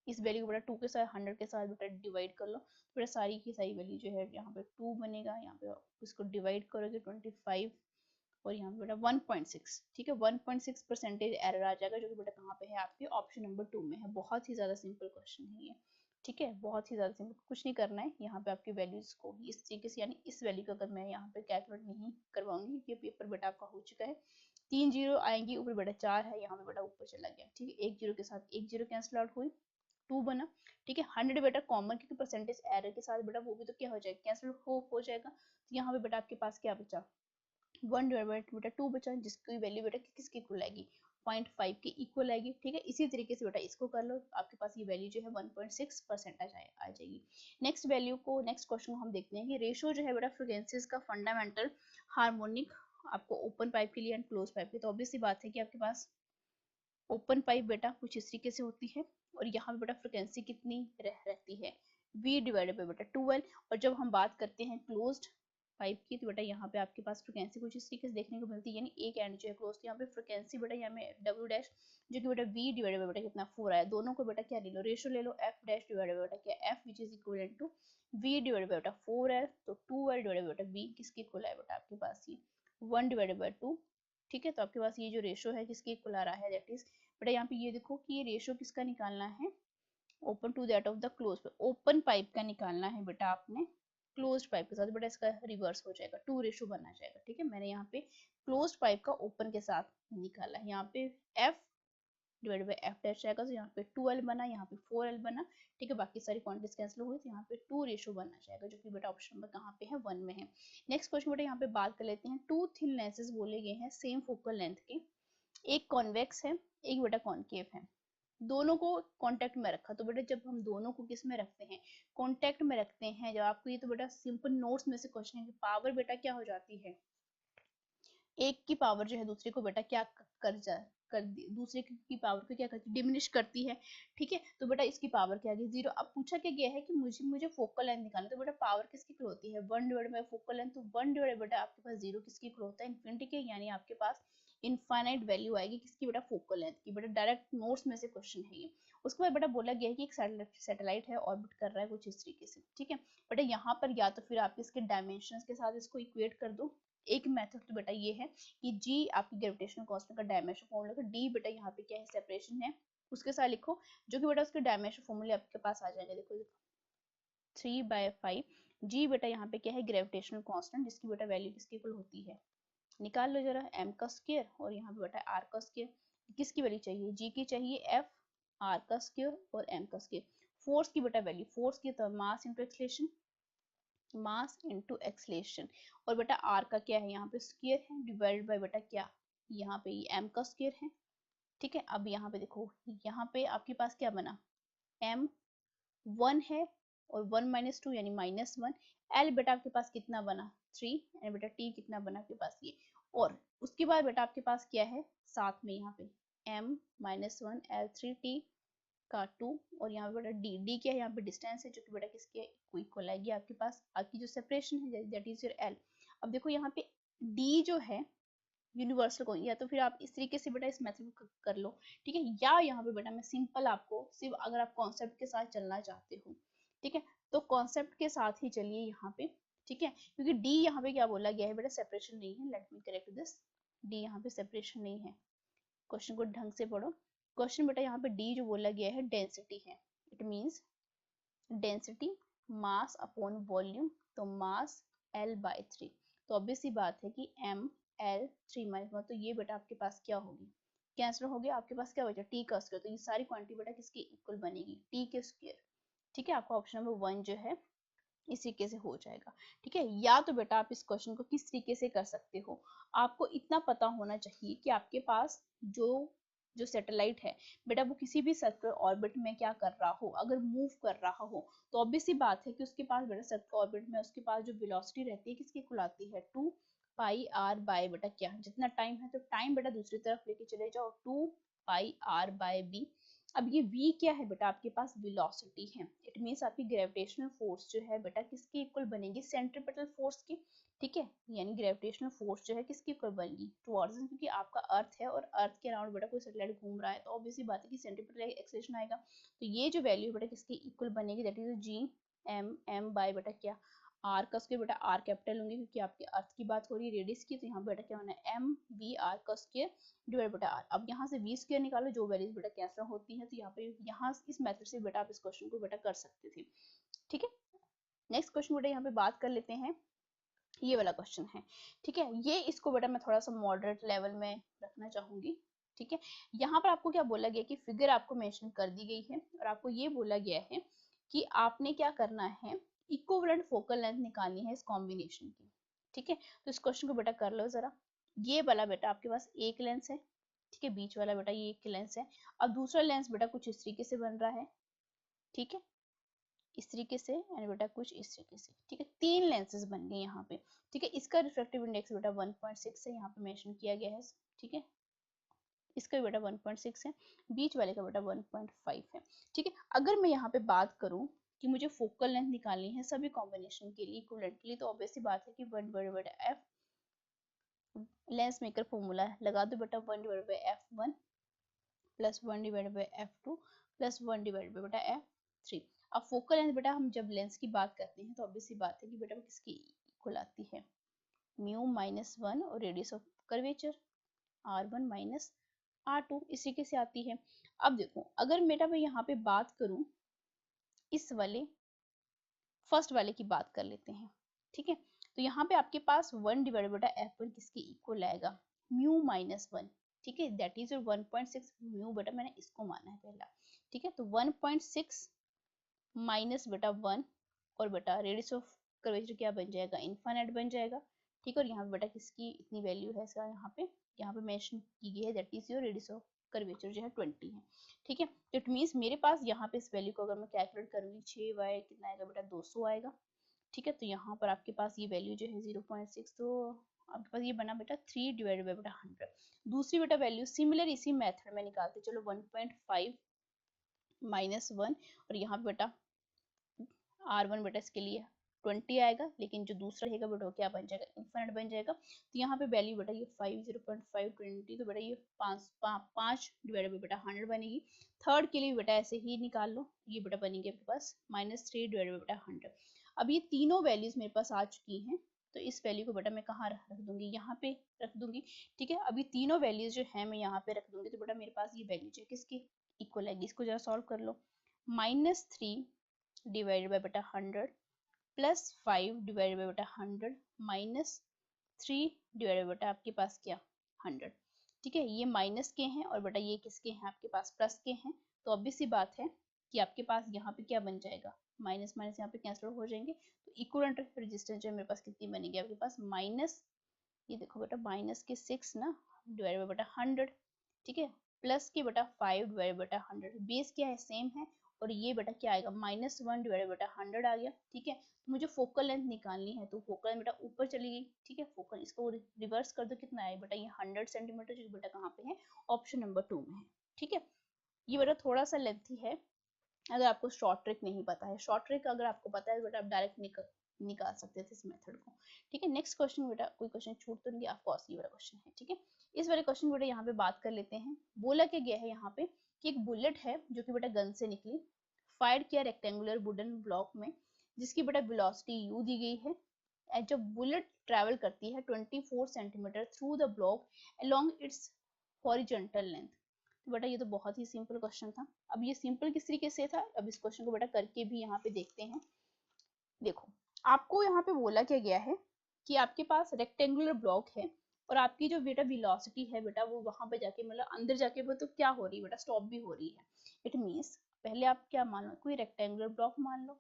इस वैल्यू को बेटा 2 के साथ 100 के साथ बेटा डिवाइड कर लो, तो बेटा सारी की सारी वैल्यू जो है यहाँ पे 2 बनेगा, यहाँ पे इसको डिवाइड करोगे 25 और यहाँ पे बेटा 1.6। ठीक है, 1.6% एरर आ जाएगा, जो कि बेटा कहाँ पे है आपके ऑप्शन नंबर 2 में है। बहुत ही ज्यादा सिंपल क्वेश्चन है ये। ठीक है, बहुत ही ज्यादा सिंपल, कुछ नहीं करना है यहाँ पे आपके वैल्यूज को इस तरीके से, यानी इस वैल्यू का अगर मैं यहाँ पे कैलकुलेट नहीं करवाऊंगी, ये पेपर बेटा आपका हो चुका है। 3 जीरो आएंगी, ऊपर बेटा 4 है, यहाँ पे बेटा ऊपर चला गया। ठीक है, एक जीरो के साथ एक जीरो कैंसिल आउट हुई, 2 बना। ठीक है, 100 बेटा कॉमन, क्योंकि परसेंटेज एरर के साथ बेटा वो भी तो क्या हो जाएगा, कैंसिल हो जाएगा। तो यहाँ पे बेटा आपके पास क्या बचा 1 डिवाइड बाय बेटा 2 बचा, जिसकी वैल्यू बेटा किसकी इक्वल आएगी 0.5 के इक्वल आएगी। ठीक है, इसी तरीके से बेटा इसको कर लो, आपके पास ये वैल्यू जो है 1.6% आ जाएगी। नेक्स्ट वैल्यू को, नेक्स्ट क्वेश्चन को हम देखते हैं कि रेशियो जो है बेटा फ्रीक्वेंसीज का फंडामेंटल हार्मोनिक आपको ओपन पाइप के लिए एंड क्लोज पाइप के। तो ऑब्वियसली बात है कि आपके पास ओपन पाइप बेटा कुछ इस तरीके से होती है, और यहाँ पे बेटा फ्रिक्वेंसी कितनी रहती है v डिवाइडेड बाई बेटा 12। और जब हम बात करते हैं क्लोज्ड पाइप की, तो बेटा यहाँ पे आपके पास फ्रिक्वेंसी कुछ इस तरीके से देखने को मिलती है, यानी एक एंड जो है क्लोज, तो यहाँ पे फ्रिक्वेंसी बेटा यहाँ में w डैश, जो कि बेटा v डिवाइडेड बाई बेटा कितना 4 आया। दोनों को बेटा क्या ले लो, रेशियो ले लो, f डैश डिवाइडेड बाई बेटा क्या f, which is equal to v divided by बेटा 4l, तो 2l डिवाइडेड बाई बेटा v किसके इक्वल है बेटा आपके पास ये 1 डिवाइडेड बाई 2। ठीक है, तो आपके पास ये जो रेशियो है किसके इक्वल आ रहा है, दैट इज बेटा यहाँ पे ये देखो कि ये रेशियो किसका निकालना है, open to that of the close. Open pipe का निकालना है बेटा आपने क्लोज्ड पाइप के साथ, बेटा इसका रिवर्स हो जाएगा, 2 रेशियो बनना जाएगा। ठीक है, मैंने यहाँ पे क्लोज्ड पाइप का ओपन के साथ निकाला है, यहाँ पे f divided by f dash आएगा, तो यहाँ पे 2l बना, यहाँ पे 4l बना। ठीक है, बाकी सारी क्वांटिटीज कैंसिल हुई, तो यहाँ पे 2 रेशियो बनना जाएगा, जो कि बेटा ऑप्शन नंबर कहाँ पे है 1 में है। नेक्स्ट क्वेश्चन बेटा यहाँ पे बात कर लेते हैं, 2 थिन लेंसेज बोले गए हैं सेम फोकल लेंथ के, एक कॉन्वेक्स है एक बेटा कॉनकेव है, दोनों को कांटेक्ट में रखा। तो बेटा जब हम दोनों को किस में रखते हैं, कांटेक्ट में रखते हैं, जब आपको ये तो बेटा सिंपल नोट्स में से क्वेश्चन है कि पावर बेटा क्या हो जाती है, एक की पावर जो है दूसरे को बेटा क्या कर दूसरे की पावर को क्या करती है, डिमिनिश करती है। ठीक है, तो बेटा इसकी पावर क्या है 0। अब पूछा क्या गया है कि मुझे फोकल लेंथ निकालना, तो बेटा पावर किसकी इक्वल होती है 1 डिवाइडेड बाय फोकल लेंथ, तो 1 डिवाइडेड बेटा आपके पास 0 किसकी इक्वल होता है इन्फिनिटी के, यानी आपके पास इनफाइनाइट वैल्यू आएगी किसकी बेटा फोकल लेंथ की। बेटा डायरेक्ट नोट्स में से क्वेश्चन है ये। उसके बाद बेटा बोला गया है कि एक सैटेलाइट है ऑर्बिट कर रहा है कुछ इस तरीके से। ठीक है, बेटा यहाँ पर या तो फिर आप इसके डायमेंशंस के साथ इसको इक्वेट कर दो। एक मेथड तो बेटा ये है कि g आपकी ग्रेविटेशनल कांस्टेंट का डायमेंशन फॉर्मूला का, d बेटा यहाँ पे क्या है सेपरेशन है, उसके साथ लिखो, जो कि बेटा उसके डायमेंशन फॉर्मूले आपके पास आ जाएंगे। देखो 3/5, g बेटा यहाँ पे क्या है ग्रेविटेशनल कांस्टेंट, जिसकी बेटा वैल्यू किसकी इक्वल होती है, निकाल लो जरा, m का स्क्वायर और यहाँ पे बेटा r का स्क्वायर। किसकी वैल्यू चाहिए, g की चाहिए f, r का स्क्वायर और m का स्क्वायर। फोर्स की बेटा वैल्यू, फोर्स की तो mass into acceleration, mass into acceleration, और बेटा r का क्या है यहाँ पे स्क्वायर है, डिवाइडेड बाय बेटा क्या यहाँ पे ये m का स्क्वायर है। ठीक है, अब यहाँ पे देखो, यहाँ पे आपके पास क्या बना, m 1 है और 1 माइनस 2 यानी -1, l बेटा आपके पास कितना बना 3, एंड बेटा t कितना बना आपके पास ये, और उसके बाद बेटा आपके पास क्या है साथ में यहाँ पे m -1 l3t का 2, और यहाँ पे बेटा d क्या है यहाँ पे डिस्टेंस है, जो कि बेटा किसके इक्वल आएगी आपके पास आपकी जो सेपरेशन है दैट इज योर l। अब देखो यहाँ पे d जो है यूनिवर्सल को, या तो फिर आप इस तरीके से बेटा इस मेथड को कर लो, ठीक है। या यहाँ पे बेटा मैं सिंपल आपको सिर्फ अगर आप कॉन्सेप्ट के साथ चलना चाहते हो, ठीक है, तो कॉन्सेप्ट के साथ ही चलिए यहाँ पे, ठीक है, क्योंकि डी यहाँ पे क्या बोला गया है बेटा, सेपरेशन नहीं है। Let me correct this, D यहाँ पे सेपरेशन नहीं है। क्वेश्चन को ढंग से पढ़ो। क्वेश्चन बेटा यहाँ पे डी जो बोला गया है डेंसिटी है। It means density mass upon volume, तो मास L/3। तो ऑब्वियस सी बात है कि ML3 -1, तो ये बेटा आपके पास क्या होगी, कैंसिल हो गया, आपके पास क्या बचा, टी का स्क्वायर। तो ये सारी क्वांटिटी बेटा किसके इक्वल बनेगी, टी के स्क्वायर, ठीक है। आपका ऑप्शन नंबर 1 जो है इस तरीके से हो जाएगा, ठीक है। या तो बेटा आप इस क्वेश्चन को किस तरीके से कर सकते हो, आपको इतना पता होना चाहिए कि आपके पास जो जो सैटेलाइट है बेटा वो किसी भी सर्कुलर ऑर्बिट में क्या कर रहा हो, अगर मूव कर रहा हो, तो ऑब्वियस सी बात है कि उसके पास बेटा सर्कुलर ऑर्बिट में उसके पास जो वेलोसिटी रहती है किसकी इक्वल आती है, 2πr बाय बेटा क्या, जितना टाइम है, तो टाइम बेटा दूसरी तरफ लेके चले जाओ, 2πr/b। अब ये v क्या है बेटा, आपके पास वेलोसिटी है। इट मींस आपकी ग्रेविटेशनल फोर्स जो है बेटा किसके इक्वल बनेगी, सेंट्रीपिटल फोर्स की, ठीक है। यानी ग्रेविटेशनल फोर्स जो है किसके इक्वल बनेगी, टुवर्ड्स, क्योंकि आपका अर्थ है और अर्थ के अराउंड बेटा कोई सैटेलाइट घूम रहा है, तो ऑब्वियसली बात है कि सेंट्रीपिटल एक्सेलरेशन आएगा। तो ये जो वैल्यू है बेटा किसके इक्वल बनेगी, दैट इज g बाय बेटा क्या, आर का स्क्वायर। बेटा आर कैपिटल होंगे क्योंकि आपके अर्थ की बात हो रही है, रेडियस की, तो यहाँ बेटा क्या होना है, mv/r का स्क्वायर डिवाइड बेटा आर। अब यहाँ से v स्क्वायर निकालो, जो वैल्यूज बेटा कैंसिल होती है, तो यहाँ पे यहाँ इस मेथड से बेटा आप इस क्वेश्चन को बेटा कर सकते थे, ठीक है। नेक्स्ट क्वेश्चन बेटा यहाँ पे बात कर लेते हैं, ये वाला क्वेश्चन है, ठीक है। ये इसको बेटा मैं थोड़ा सा मॉडरेट लेवल में रखना चाहूंगी, ठीक है। यहाँ पर आपको क्या बोला गया कि फिगर आपको मेंशन कर दी गई है और आपको ये बोला गया है कि आपने क्या करना है, इक्विवेलेंट फोकल लेंथ निकालनी है इस कॉम्बिनेशन की, ठीक है। तो इस क्वेश्चन को बेटा कर लो जरा। ये वाला बेटा आपके पास एक लेंस है, ठीक है, बीच वाला बेटा ये एक लेंस है। अब दूसरा लेंस बेटा कुछ इस तरीके से बन रहा है, ठीक है, इस तरीके से, एंड बेटा कुछ इस तरीके से, ठीक है। तीन लेंसेज बन गए यहाँ पे, ठीक है। इसका रिफ्रैक्टिव इंडेक्स बेटा 1.6 है, यहाँ पे मेंशन किया गया है, ठीक है। इसका भी बेटा 1.6 है, बीच वाले का बेटा 1.5 है, ठीक है। अगर मैं यहाँ पे बात करूँ कि मुझे फोकल लेंथ निकालनी है सभी कॉम्बिनेशन के लिए इक्विवेलेंट के लिए, तो ऑब्वियसली बात है कि 1/f लेंस मेकर फॉर्मूला लगा दो बेटा, 1/f1 plus 1/f2 plus 1/f3। अब फोकल लेंथ बेटा हम जब लेंस की बात करते हैं तो ऑब्वियसली बात है कि बेटा वो किसकी इक्वल आती है, μ-1 और radius of curvature r1 minus r2, इस तरीके से आती है। अब देखो अगर बेटा मैं यहाँ पे बात करूं इस वाले फर्स्ट वाले की बात कर लेते हैं, ठीक है। तो यहाँ पे आपके पास 1/f1 किसके इक्वल आएगा, μ-1, ठीक है, दैट इज 1.6 म्यू बेटा मैंने इसको माना है पहला, ठीक है। तो 1.6 माइनस बेटा 1 और बेटा रेडियस ऑफ कर्वेचर क्या बन जाएगा, इनफाइनाइट बन जाएगा, ठीक है। और यहाँ पे बेटा किसकी इतनी वैल्यू है इसका, यहाँ पे मेंशन की गई है, that is your radius of curvature जो है 20 है, ठीक है। तो इट मींस मेरे पास यहाँ पे इस वैल्यू को अगर मैं कैलकुलेट करूंगी 6y कितना आएगा बेटा 200 आएगा, ठीक है। तो यहाँ पर आपके पास ये वैल्यू जो है 0.6, तो आपके पास ये बना बेटा 3 डिवाइडेड बाय बेटा 100। दूसरी बेटा वैल्यू सिमिलर इसी मेथड में निकालते चलो, 1.5 माइनस 1 और यहाँ पे बेटा r1 बेटा इसके लिए 20 आएगा, लेकिन जो दूसरा रहेगा बेटा क्या बन जाएगा, इनफाइनाइट बन जाएगा। तो यहाँ पे वैल्यू बेटा ये 5 0.5 20, तो बेटा ये 5 डिवाइडेड बाय बेटा 100 बनेगी। थर्ड के लिए बेटा ऐसे ही निकाल लो, ये बेटा बनेगी आपके पास -3 डिवाइडेड बाय बेटा 100। अब ये तीनों वैल्यूज मेरे पास आ चुकी हैं, तो इस वैल्यू को बेटा मैं कहाँ रख दूंगी, यहाँ पे रख दूंगी, ठीक है। अभी तीनों वैल्यूज जो है मैं यहाँ पे रख दूंगी, तो बेटा मेरे पास ये वैल्यू जो है किसकी इक्वल आएगी, इसको जरा सॉल्व कर लो। -3 डिवाइडेड बाय बेटा 100 प्लस 5 डिवाइडेड बाय बेटा 100 माइनस 3 डिवाइडेड बेटा आपके पास क्या 100, ठीक है। ये माइनस के हैं और बेटा ये किसके हैं आपके पास प्लस के हैं, तो ऑब्वियस सी बात है कि आपके पास यहाँ पे क्या बन जाएगा, माइनस माइनस यहाँ पे कैंसिल हो जाएंगे, तो इक्विवेलेंट रेजिस्टेंस जो है मेरे पास कितनी बनेगी आपके पास माइनस, ये देखो बेटा माइनस के 6 ना डिवाइडेड बाय बेटा 100, ठीक है, प्लस के बेटा 5 डिवाइडेड बेटा 100, बेस क्या है सेम है, और ये बेटा क्या आएगा -1 डिवाइडेड बेटा 100 आ गया, ठीक है। तो मुझे फोकल लेंथ निकालनी है, तो फोकल लेंथ बेटा ऊपर चली गई, ठीक है। फोकल इसको रिवर्स कर दो, कितना है बेटा ये 100 सेंटीमीटर, जो बेटा कहाँ पे है ऑप्शन नंबर 2 में है, ठीक है। ये बेटा थोड़ा सा लेंथी है, अगर आपको शॉर्ट ट्रिक नहीं पता है, शॉर्ट ट्रिक अगर आपको पता है बेटा आप डायरेक्ट निकाल सकते थे इस मेथड को। ठीक है, नेक्स्ट क्वेश्चन बेटा, कोई क्वेश्चन छूट तो नहीं, ऑफकोर्स ये वाला क्वेश्चन है। ठीक है, इस वाले क्वेश्चन बेटा यहाँ पे बात कर लेते हैं। बोला क्या गया है यहाँ पे कि एक बुलेट है जो कि बेटा गन से निकली, फायर किया रेक्टेंगुलर वुडन ब्लॉक में, जिसकी बेटा वेलोसिटी u दी गई है, एंड जब बुलेट ट्रेवल करती है 24 centimetre through the block along it's horizontal length. तो बेटा ये तो बहुत ही सिंपल क्वेश्चन था। अब ये सिंपल किस तरीके से था, अब इस क्वेश्चन को बेटा करके भी यहाँ पे देखते हैं। देखो, आपको यहाँ पे बोला क्या गया है कि आपके पास रेक्टेंगुलर ब्लॉक है और आपकी जो बेटा वेलोसिटी है बेटा वो वहां पे जाके मतलब अंदर जाके वो तो क्या हो रही है बेटा, स्टॉप भी हो रही है। इट मीन्स पहले आप क्या मान लो, कोई रेक्टेंगुलर ब्लॉक मान लो,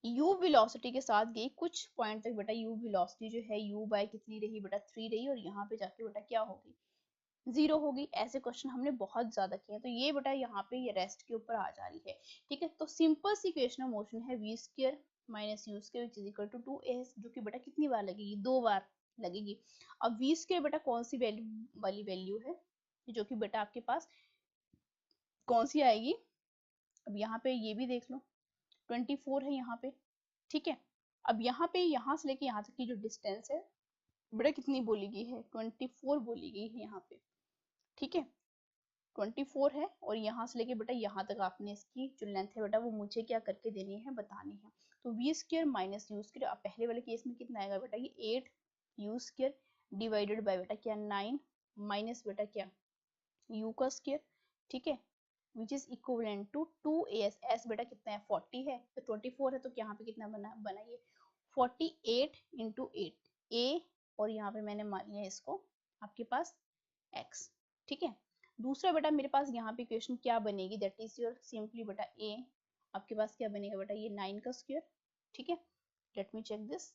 u वेलोसिटी के साथ गई कुछ पॉइंट तक बेटा, u वेलोसिटी जो है u बाय कितनी रही बेटा 3 रही, और यहाँ पे जाके बेटा क्या होगी, 0 होगी। ऐसे क्वेश्चन हमने बहुत ज्यादा किए हैं, तो ये बेटा यहाँ पे ये रेस्ट के ऊपर आ जा रही है। ठीक है, तो सिंपल सी इक्वेशन ऑफ मोशन है v square minus u square which is equal to 2as, जो कि बेटा कितनी बार लगेगी, 2 बार लगेगी। अब v स्क्वायर बेटा कौन सी वैल्यू वाली वैल्यू है, जो कि बेटा आपके पास कौन सी आएगी, अब यहाँ पे ये भी देख लो 24 है यहाँ पे। ठीक है, अब यहाँ पे यहाँ से लेके यहाँ तक की जो डिस्टेंस है बेटा कितनी बोली गई है, 24 बोली गई है यहाँ पे। ठीक है, 24 है, और यहाँ से लेके बेटा यहाँ तक आपने इसकी जो लेंथ है बेटा वो मुझे क्या करके देनी है, बतानी है। तो V square minus U square, अब पहले वाले केस में कितना आएगा बेटा, ये 8 यू स्क्वायर डिवाइडेड बाय बेटा क्या 9 माइनस बेटा क्या यू का स्क्वायर। ठीक है, which is equivalent to 2as, s बेटा कितना है 40 है, तो 24 है, तो यहाँ पे कितना बना ये 48 इंटू 8 a, और यहाँ पे मैंने मान लिया इसको आपके पास x। ठीक है, दूसरा बेटा मेरे पास यहाँ पे इक्वेशन क्या बनेगी, दैट इज योर सिंपली बेटा a, आपके पास क्या बनेगा बेटा, ये 9 का स्क्वायर। ठीक है, let me check this.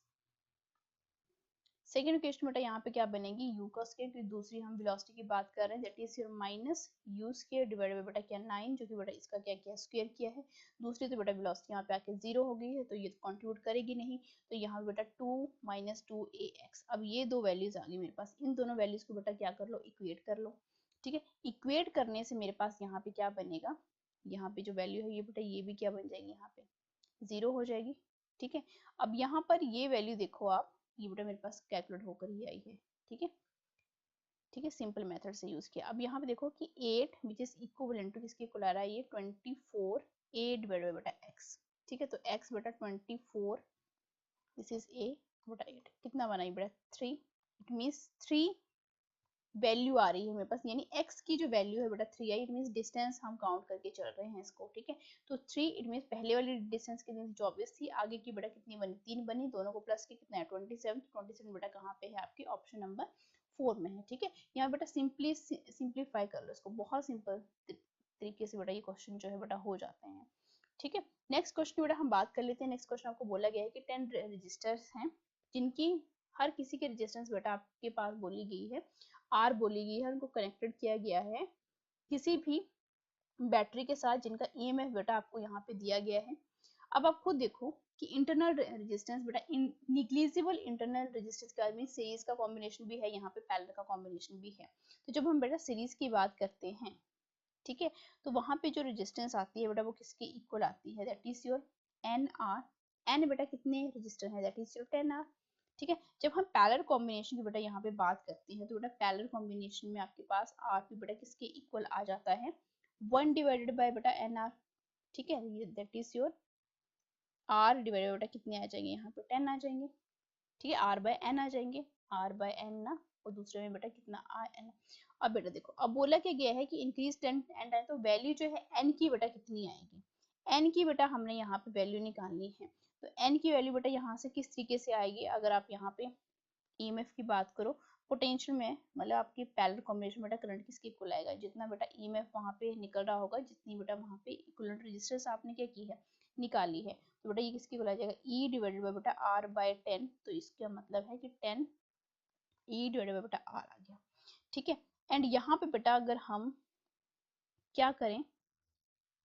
Second equation बेटा यहाँ पे क्या बनेगी, u का स्क्वायर, क्योंकि दूसरी हम वेलोसिटी की बात कर रहे हैं, that is your minus u square divided by बेटा क्या 9, जो कि बेटा इसका क्या किया स्क्वायर किया है। दूसरी तो बेटा वेलोसिटी यहाँ पे आके 0 हो गई है, तो ये कंट्रीब्यूट करेगी नहीं, तो यहाँ बेटा 2 माइनस 2ax। अब ये दो वैल्यूज आ गई मेरे पास, इन दोनों वैल्यूज को बेटा क्या कर लो, इक्वेट कर लो। ठीक है, इक्वेट करने से मेरे पास यहाँ पे क्या बनेगा, यहाँ पे जो वैल्यू है ये बेटा ये भी क्या बन जाएगी, यहाँ पे 0 हो जाएगी। ठीक है, अब यहाँ पर ये वैल्यू देखो आप, ये बेटा मेरे पास कैलकुलेट होकर ही आई है। ठीक है, ठीक है, सिंपल मेथड से यूज किया। अब यहाँ पे देखो कि 8 विच इज इक्विवेलेंट टू किसके इक्वल आ रहा है, ये 24 a डिवाइडेड बाय बेटा x। ठीक है, तो x बेटा 24, दिस इज a बेटा 8, कितना बना ये बेटा 3, इट मींस 3 वैल्यू आ रही है मेरे पास, यानी x की जो वैल्यू है बेटा 3 आई, इट मींस डिस्टेंस हम काउंट करके चल रहे हैं इसको। ठीक है, तो 3 इट मींस पहले वाली डिस्टेंस कितनी थी 24 थी, आगे की बेटा कितनी बनी 3 बनी, दोनों को प्लस के कितना है 27, 27 बेटा कहाँ पे है आपकी ऑप्शन नंबर 4 में है। ठीक है, यहाँ बेटा सिंप्लीफाई कर लो इसको, बहुत सिंपल तरीके से बेटा ये क्वेश्चन जो है बेटा हो जाते हैं। ठीक है, नेक्स्ट क्वेश्चन बेटा हम बात कर लेते हैं। नेक्स्ट क्वेश्चन आपको बोला गया है कि 10 रजिस्टर्स हैं जिनकी हर किसी के रेजिस्टेंस बेटा आपके पास बोली गई है R बोली गई है, उनको कनेक्टेड किया गया है किसी भी बैटरी के साथ जिनका EMF बेटा आपको यहाँ पे दिया गया है। अब आप खुद देखो कि इंटरनल रेजिस्टेंस बेटा निग्लिजिबल इंटरनल रेजिस्टेंस के बाद सीरीज का कॉम्बिनेशन भी है, यहाँ पे पैरेलल का कॉम्बिनेशन भी है। तो जब हम बेटा सीरीज की बात करते हैं, ठीक है, तो वहां पे जो रेजिस्टेंस आती है बेटा वो किसके इक्वल आती है, that is your NR। N बेटा कितने रेजिस्टर है, दैट इज योर 10R। ठीक है, जब हम पैरेलल कॉम्बिनेशन की बेटा यहाँ पे बात करते हैं, तो बेटा पैरेलल कॉम्बिनेशन में आपके पास R भी बेटा किसके इक्वल आ जाता है, 1 डिवाइडेड बाय बेटा NR। ठीक है, that is your R divided बेटा कितने आ जाएंगे, यहाँ पे 10 आ जाएंगे। ठीक है, R बाय N आ जाएंगे, R बाय N ना, और दूसरे में बेटा कितना RN। अब बेटा देखो, अब बोला क्या गया है कि इंक्रीज 10 एंड तो वैल्यू जो है n की बेटा कितनी आएगी, n की बेटा हमने यहाँ पे वैल्यू निकालनी है। तो n की वैल्यू बेटा यहाँ से किस तरीके से आएगी, अगर आप यहाँ पे EMF की बात करो, पोटेंशियल में मतलब आपकी पैरेलल कॉम्बिनेशन बेटा करंट किसके इक्वल आएगा, जितना बेटा EMF वहाँ पे निकल रहा होगा, जितनी बेटा वहाँ पे इक्विवेलेंट रेजिस्टेंस आपने क्या की है, निकाली है, तो बेटा ये किसके इक्वल आ जाएगा, E डिवाइडेड बाय बेटा R बाय 10। तो इसका मतलब है कि 10 E डिवाइडेड बाय बेटा R आ गया। ठीक है, एंड यहाँ पे बेटा अगर हम क्या करें,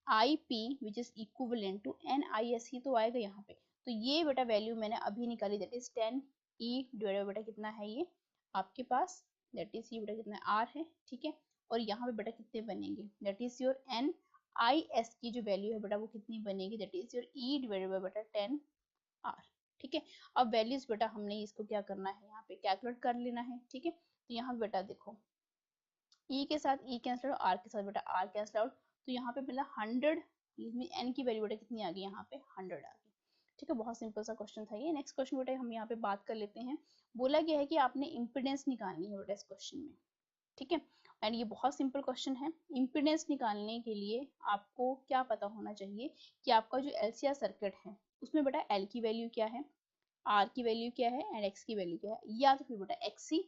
IP which is equivalent to NIS ही तो आएगा यहाँ पे, तो ये बेटा वैल्यू मैंने अभी निकाली, that is 10 E divided by बेटा कितना है ये आपके पास, दैट इज ये बेटा कितना R है। ठीक है, और यहाँ पे बेटा कितने बनेंगे, दैट इज योर NIS की जो वैल्यू है बेटा वो कितनी बनेगी, that is your E divided by बेटा 10 आर। ठीक है, अब वैल्यूज बेटा हमने इसको क्या करना है, यहाँ पे कैलकुलेट कर लेना है। ठीक है, तो यहाँ बेटा देखो ई के साथ ई कैंसिल आउट, आर के साथ बेटा आर कैंसिल आउट, तो यहाँ पे मिला 100, इसमें एन की वैल्यू बेटा कितनी आ गई, यहाँ पे 100 आ गई। ठीक है, बहुत सिंपल सा क्वेश्चन था ये। नेक्स्ट क्वेश्चन बेटा हम यहाँ पे बात कर लेते हैं। बोला गया है कि आपने इम्पिडेंस निकालनी है बेटा इस क्वेश्चन में। ठीक है, एंड ये बहुत सिंपल क्वेश्चन है। इम्पिडेंस निकालने के लिए आपको क्या पता होना चाहिए कि आपका जो एलसीआर सर्किट है उसमें बेटा एल की वैल्यू क्या है, आर की वैल्यू क्या है एंड एक्स की वैल्यू क्या है, या तो फिर बेटा एक्सी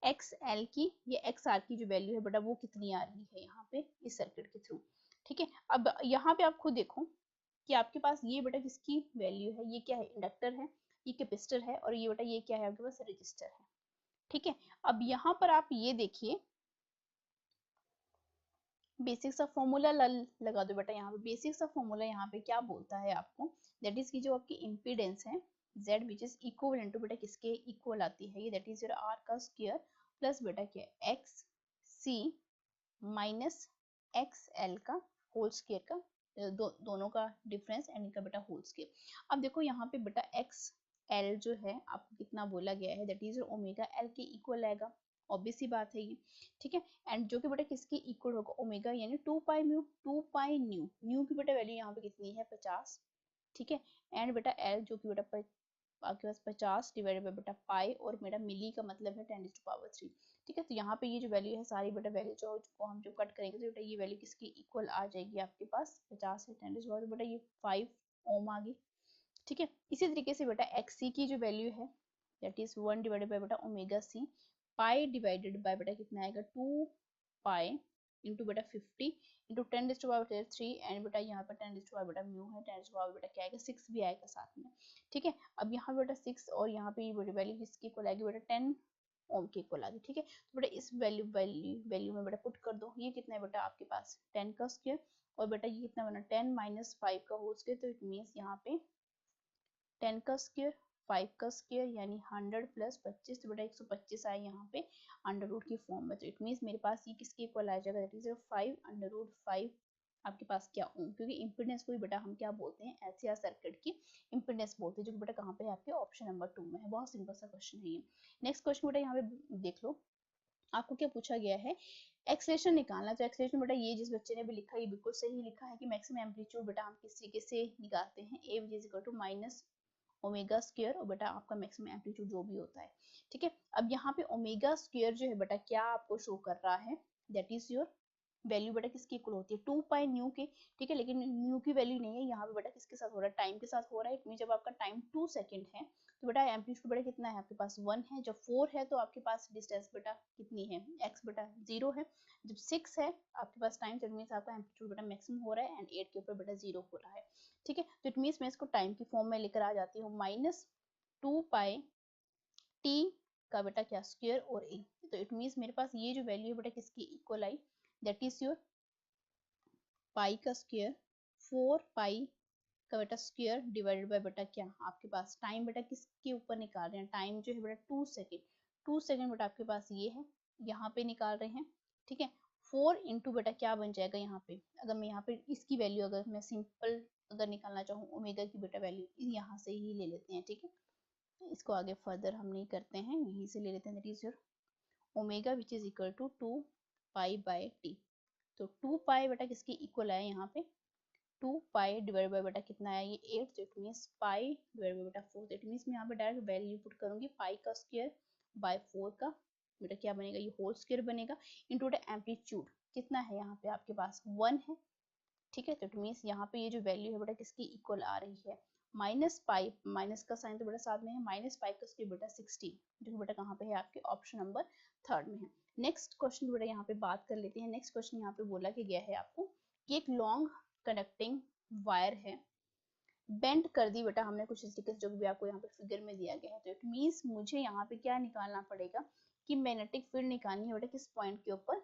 एक्स एल की या एक्स आर की जो वैल्यू है बेटा वो कितनी आ रही है यहाँ पे इस सर्किट के थ्रू। ठीक है, अब यहाँ पे आप खुद देखो कि आपके पास ये बेटा किसकी वैल्यू है, ये क्या है, इंडक्टर है, ये कैपेसिटर है, और ये बेटा ये क्या है आपके पास, रजिस्टर है। ठीक है, अब यहाँ पर आप ये देखिए बेसिक्स ऑफ फॉर्मूला लगा दो बेटा। यहाँ पे बेसिक्स ऑफ फॉर्मूला यहाँ पे क्या बोलता है आपको, दैट इज की जो आपकी इम्पीडेंस है z which is equal to बेटा किसके इक्वल आती है, ये दैट इज योर r का स्क्वायर प्लस बेटा क्या है X C minus X L का होल स्क्वायर का दोनों का डिफरेंस एंड इनका बेटा होल स्क्वायर। अब देखो यहाँ पे बेटा एक्स एल जो है आपको कितना बोला गया है, दैट इज ओमेगा एल के इक्वल आएगा, ऑब्वियस सी बात है ये। ठीक है, एंड जो कि बेटा किसके इक्वल होगा, ओमेगा यानी 2 पाई म्यू, 2 पाई न्यू, न्यू की बेटा वैल्यू यहाँ पे कितनी है 50। ठीक है, एंड बेटा एल जो कि बेटा आपके पास 50 डिवाइडेड बाय बेटा पाई, और मेरा मिली का मतलब है 10⁻3। ठीक है, तो यहाँ पे ये जो वैल्यू है सारी बेटा वैल्यू जो हम जो कट करेंगे तो बेटा ये वैल्यू किसकी इक्वल आ जाएगी आपके पास 50 से 10⁻, बेटा ये 5 ओम आ गई। ठीक है, इसी तरीके से बेटा एक्स सी की जो वैल्यू है दैट इज 1 डिवाइडेड बाय बेटा omega C, pi divided by बेटा कितना आएगा 2 पाई इंटू बेटा 50 इंटू 10⁻3 एंड बेटा यहाँ पर 10 बेटा म्यू है, 10 बेटा क्या आएगा 6 भी आएगा साथ में। ठीक है, अब यहाँ बेटा 6 और यहाँ पे ये वैल्यू किसकी इक्वल आएगी बेटा 10 ओम की इक्वल आ गई। ठीक है, तो बेटा इस वैल्यू में बेटा पुट कर दो, ये कितना है बेटा आपके पास 10 का स्क्वायर, और बेटा ये कितना बना 10 माइनस 5 का होल स्क्वायर, तो इट मीन्स यहाँ पे 10 का स्क्वायर 5 का स्क्वायर यानी 100 प्लस 25, तो बेटा 125 आए यहाँ पे अंडर रूट की फॉर्म में, तो इट मीन्स मेरे पास ये किसके इक्वल आ जाएगा, दैट इज 5 अंडर रूट 5 आपके पास क्या ओम, क्योंकि इम्पीडेंस को ही बेटा हम क्या बोलते हैं, एलसीआर सर्किट की इम्पीडेंस बोलते हैं, जो कि बेटा कहाँ पे है आपके ऑप्शन नंबर 2 में है। बहुत सिंपल सा क्वेश्चन है ये। नेक्स्ट क्वेश्चन बेटा यहाँ पे देख लो, आपको क्या पूछा गया है, एक्सलेशन निकालना। तो एक्सलेशन बेटा ये जिस बच्चे ने भी लिखा है ये बिल्कुल सही लिखा है कि मैक्सिमम एम्पलीट्यूड बेटा हम किस तरीके से निकालते हैं, A which is equal to minus omega square और बेटा आपका मैक्सिमम एम्पलीट्यूड जो भी होता है। ठीक है, अब यहाँ पे ओमेगा स्क्वायर जो है बेटा क्या आपको शो कर रहा है, दैट इज योर वैल्यू बेटा किसकी इक्वल होती है 2 पाई न्यू के। ठीक है, लेकिन न्यू की वैल्यू नहीं है यहाँ पे बेटा किसके साथ हो रहा है, टाइम के साथ हो रहा है। इट मीन जब आपका टाइम 2 सेकंड है तो बेटा एम्पलीट्यूड बेटा कितना है आपके पास 1 है, जब 4 है तो आपके पास डिस्टेंस बेटा कितनी है x बेटा 0 है, जब 6 है आपके पास टाइम, तो इट मीन्स आपका एम्पलीट्यूड बेटा मैक्सिमम हो रहा है एंड 8 के ऊपर बेटा 0 हो रहा है। ठीक है, तो इट मीन्स मैं इसको टाइम की फॉर्म में लेकर आ जाती हूँ, माइनस 2 पाई टी का बेटा क्या स्क्वायर और ए, तो इट मीन्स मेरे पास ये जो वैल्यू है बेटा किसकी equal I, that is your pi का स्क्वायर 4 पाई का बेटा स्क्वायर डिवाइडेड बाय बेटा क्या आपके पास टाइम बेटा किसके ऊपर निकाल रहे हैं, टाइम जो है बेटा 2 सेकेंड, 2 सेकेंड बेटा आपके पास ये है यहाँ पे निकाल रहे हैं। ठीक है, 4 इंटू बेटा क्या बन जाएगा यहाँ पे, अगर मैं यहाँ पे इसकी वैल्यू अगर मैं सिंपल अगर निकालना चाहूँ ओमेगा की बेटा वैल्यू यहाँ से ही ले लेते हैं। ठीक है, इसको आगे फर्दर हम नहीं करते हैं, यहीं से ले लेते हैं, that is your omega which is equal to 2 pi by T. तो 2 पाई बेटा किसकी इक्वल है यहाँ पे 2 पाई डिवाइड बाय बेटा कितना है ये 8, तो it means pi divide by बेटा 4, तो इट मींस मैं यहाँ पे डायरेक्ट वैल्यू पुट करूंगी पाई का स्क्वायर बाय 4 का बेटा क्या बनेगा ये होल स्क्वायर बनेगा इनटू बेटा एम्पलीट्यूड कितना है यहाँ पे आपके पास 1 है। ठीक है, तो इट मींस यहाँ पे ये जो वैल्यू है बेटा किसकी इक्वल आ रही है माइनस पाई, माइनस का साइन तो बेटा साथ में है, माइनस पाई का स्क्वायर बेटा 60, जो कि बेटा कहाँ पे है आपके ऑप्शन नंबर 3 में है। नेक्स्ट क्वेश्चन बेटा यहाँ पे बात कर लेते हैं। नेक्स्ट क्वेश्चन यहाँ पे बोला कि गया है आपको कि एक लॉन्ग कंडक्टिंग वायर है, बेंड कर दी बेटा हमने कुछ इस तरीके से जो भी आपको यहाँ पे फिगर में दिया गया है, तो इट मींस मुझे यहाँ पे क्या निकालना पड़ेगा कि मैग्नेटिक फील्ड निकालनी है बेटा किस पॉइंट के ऊपर,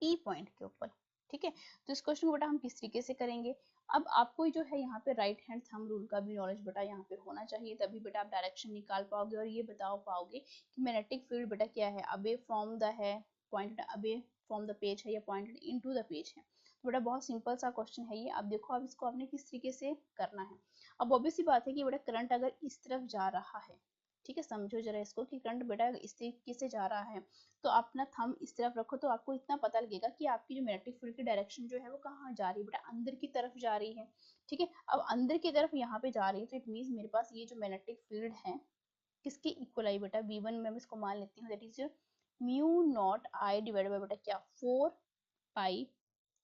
ई पॉइंट के ऊपर। ठीक है, तो इस क्वेश्चन को बेटा हम किस तरीके से करेंगे, अब आपको जो है यहाँ पे राइट हैंड थंब रूल का भी नॉलेज बेटा यहाँ पे होना चाहिए, तभी बेटा आप डायरेक्शन निकाल पाओगे और ये बता पाओगे कि मैग्नेटिक फील्ड बेटा क्या है, अबे फ्रॉम द है पॉइंटेड अबे फ्रॉम द पेज है या पॉइंटेड इनटू द पेज है। बेटा बहुत सिंपल सा क्वेश्चन है ये। अब देखो अब इसको आपने किस तरीके से करना है। अब ऑब्वियस सी बात है कि बेटा करंट अगर इस तरफ जा रहा है, ठीक है, समझो जरा इसको कि करंट बेटा इस तरीके से जा रहा है, तो अपना थंब इस तरफ रखो तो आपको इतना पता लगेगा कि आपकी जो मैग्नेटिक फील्ड की डायरेक्शन जो है वो कहाँ जा रही है, बेटा अंदर की तरफ जा रही है। ठीक है, अब अंदर की तरफ यहाँ पे जा रही है तो इट मीन्स मेरे पास ये जो मैग्नेटिक फील्ड है किसकी इक्वल आई बेटा, V1 में इसको मान लेती हूँ, that is your mu naught I divided by बेटा क्या 4 पाई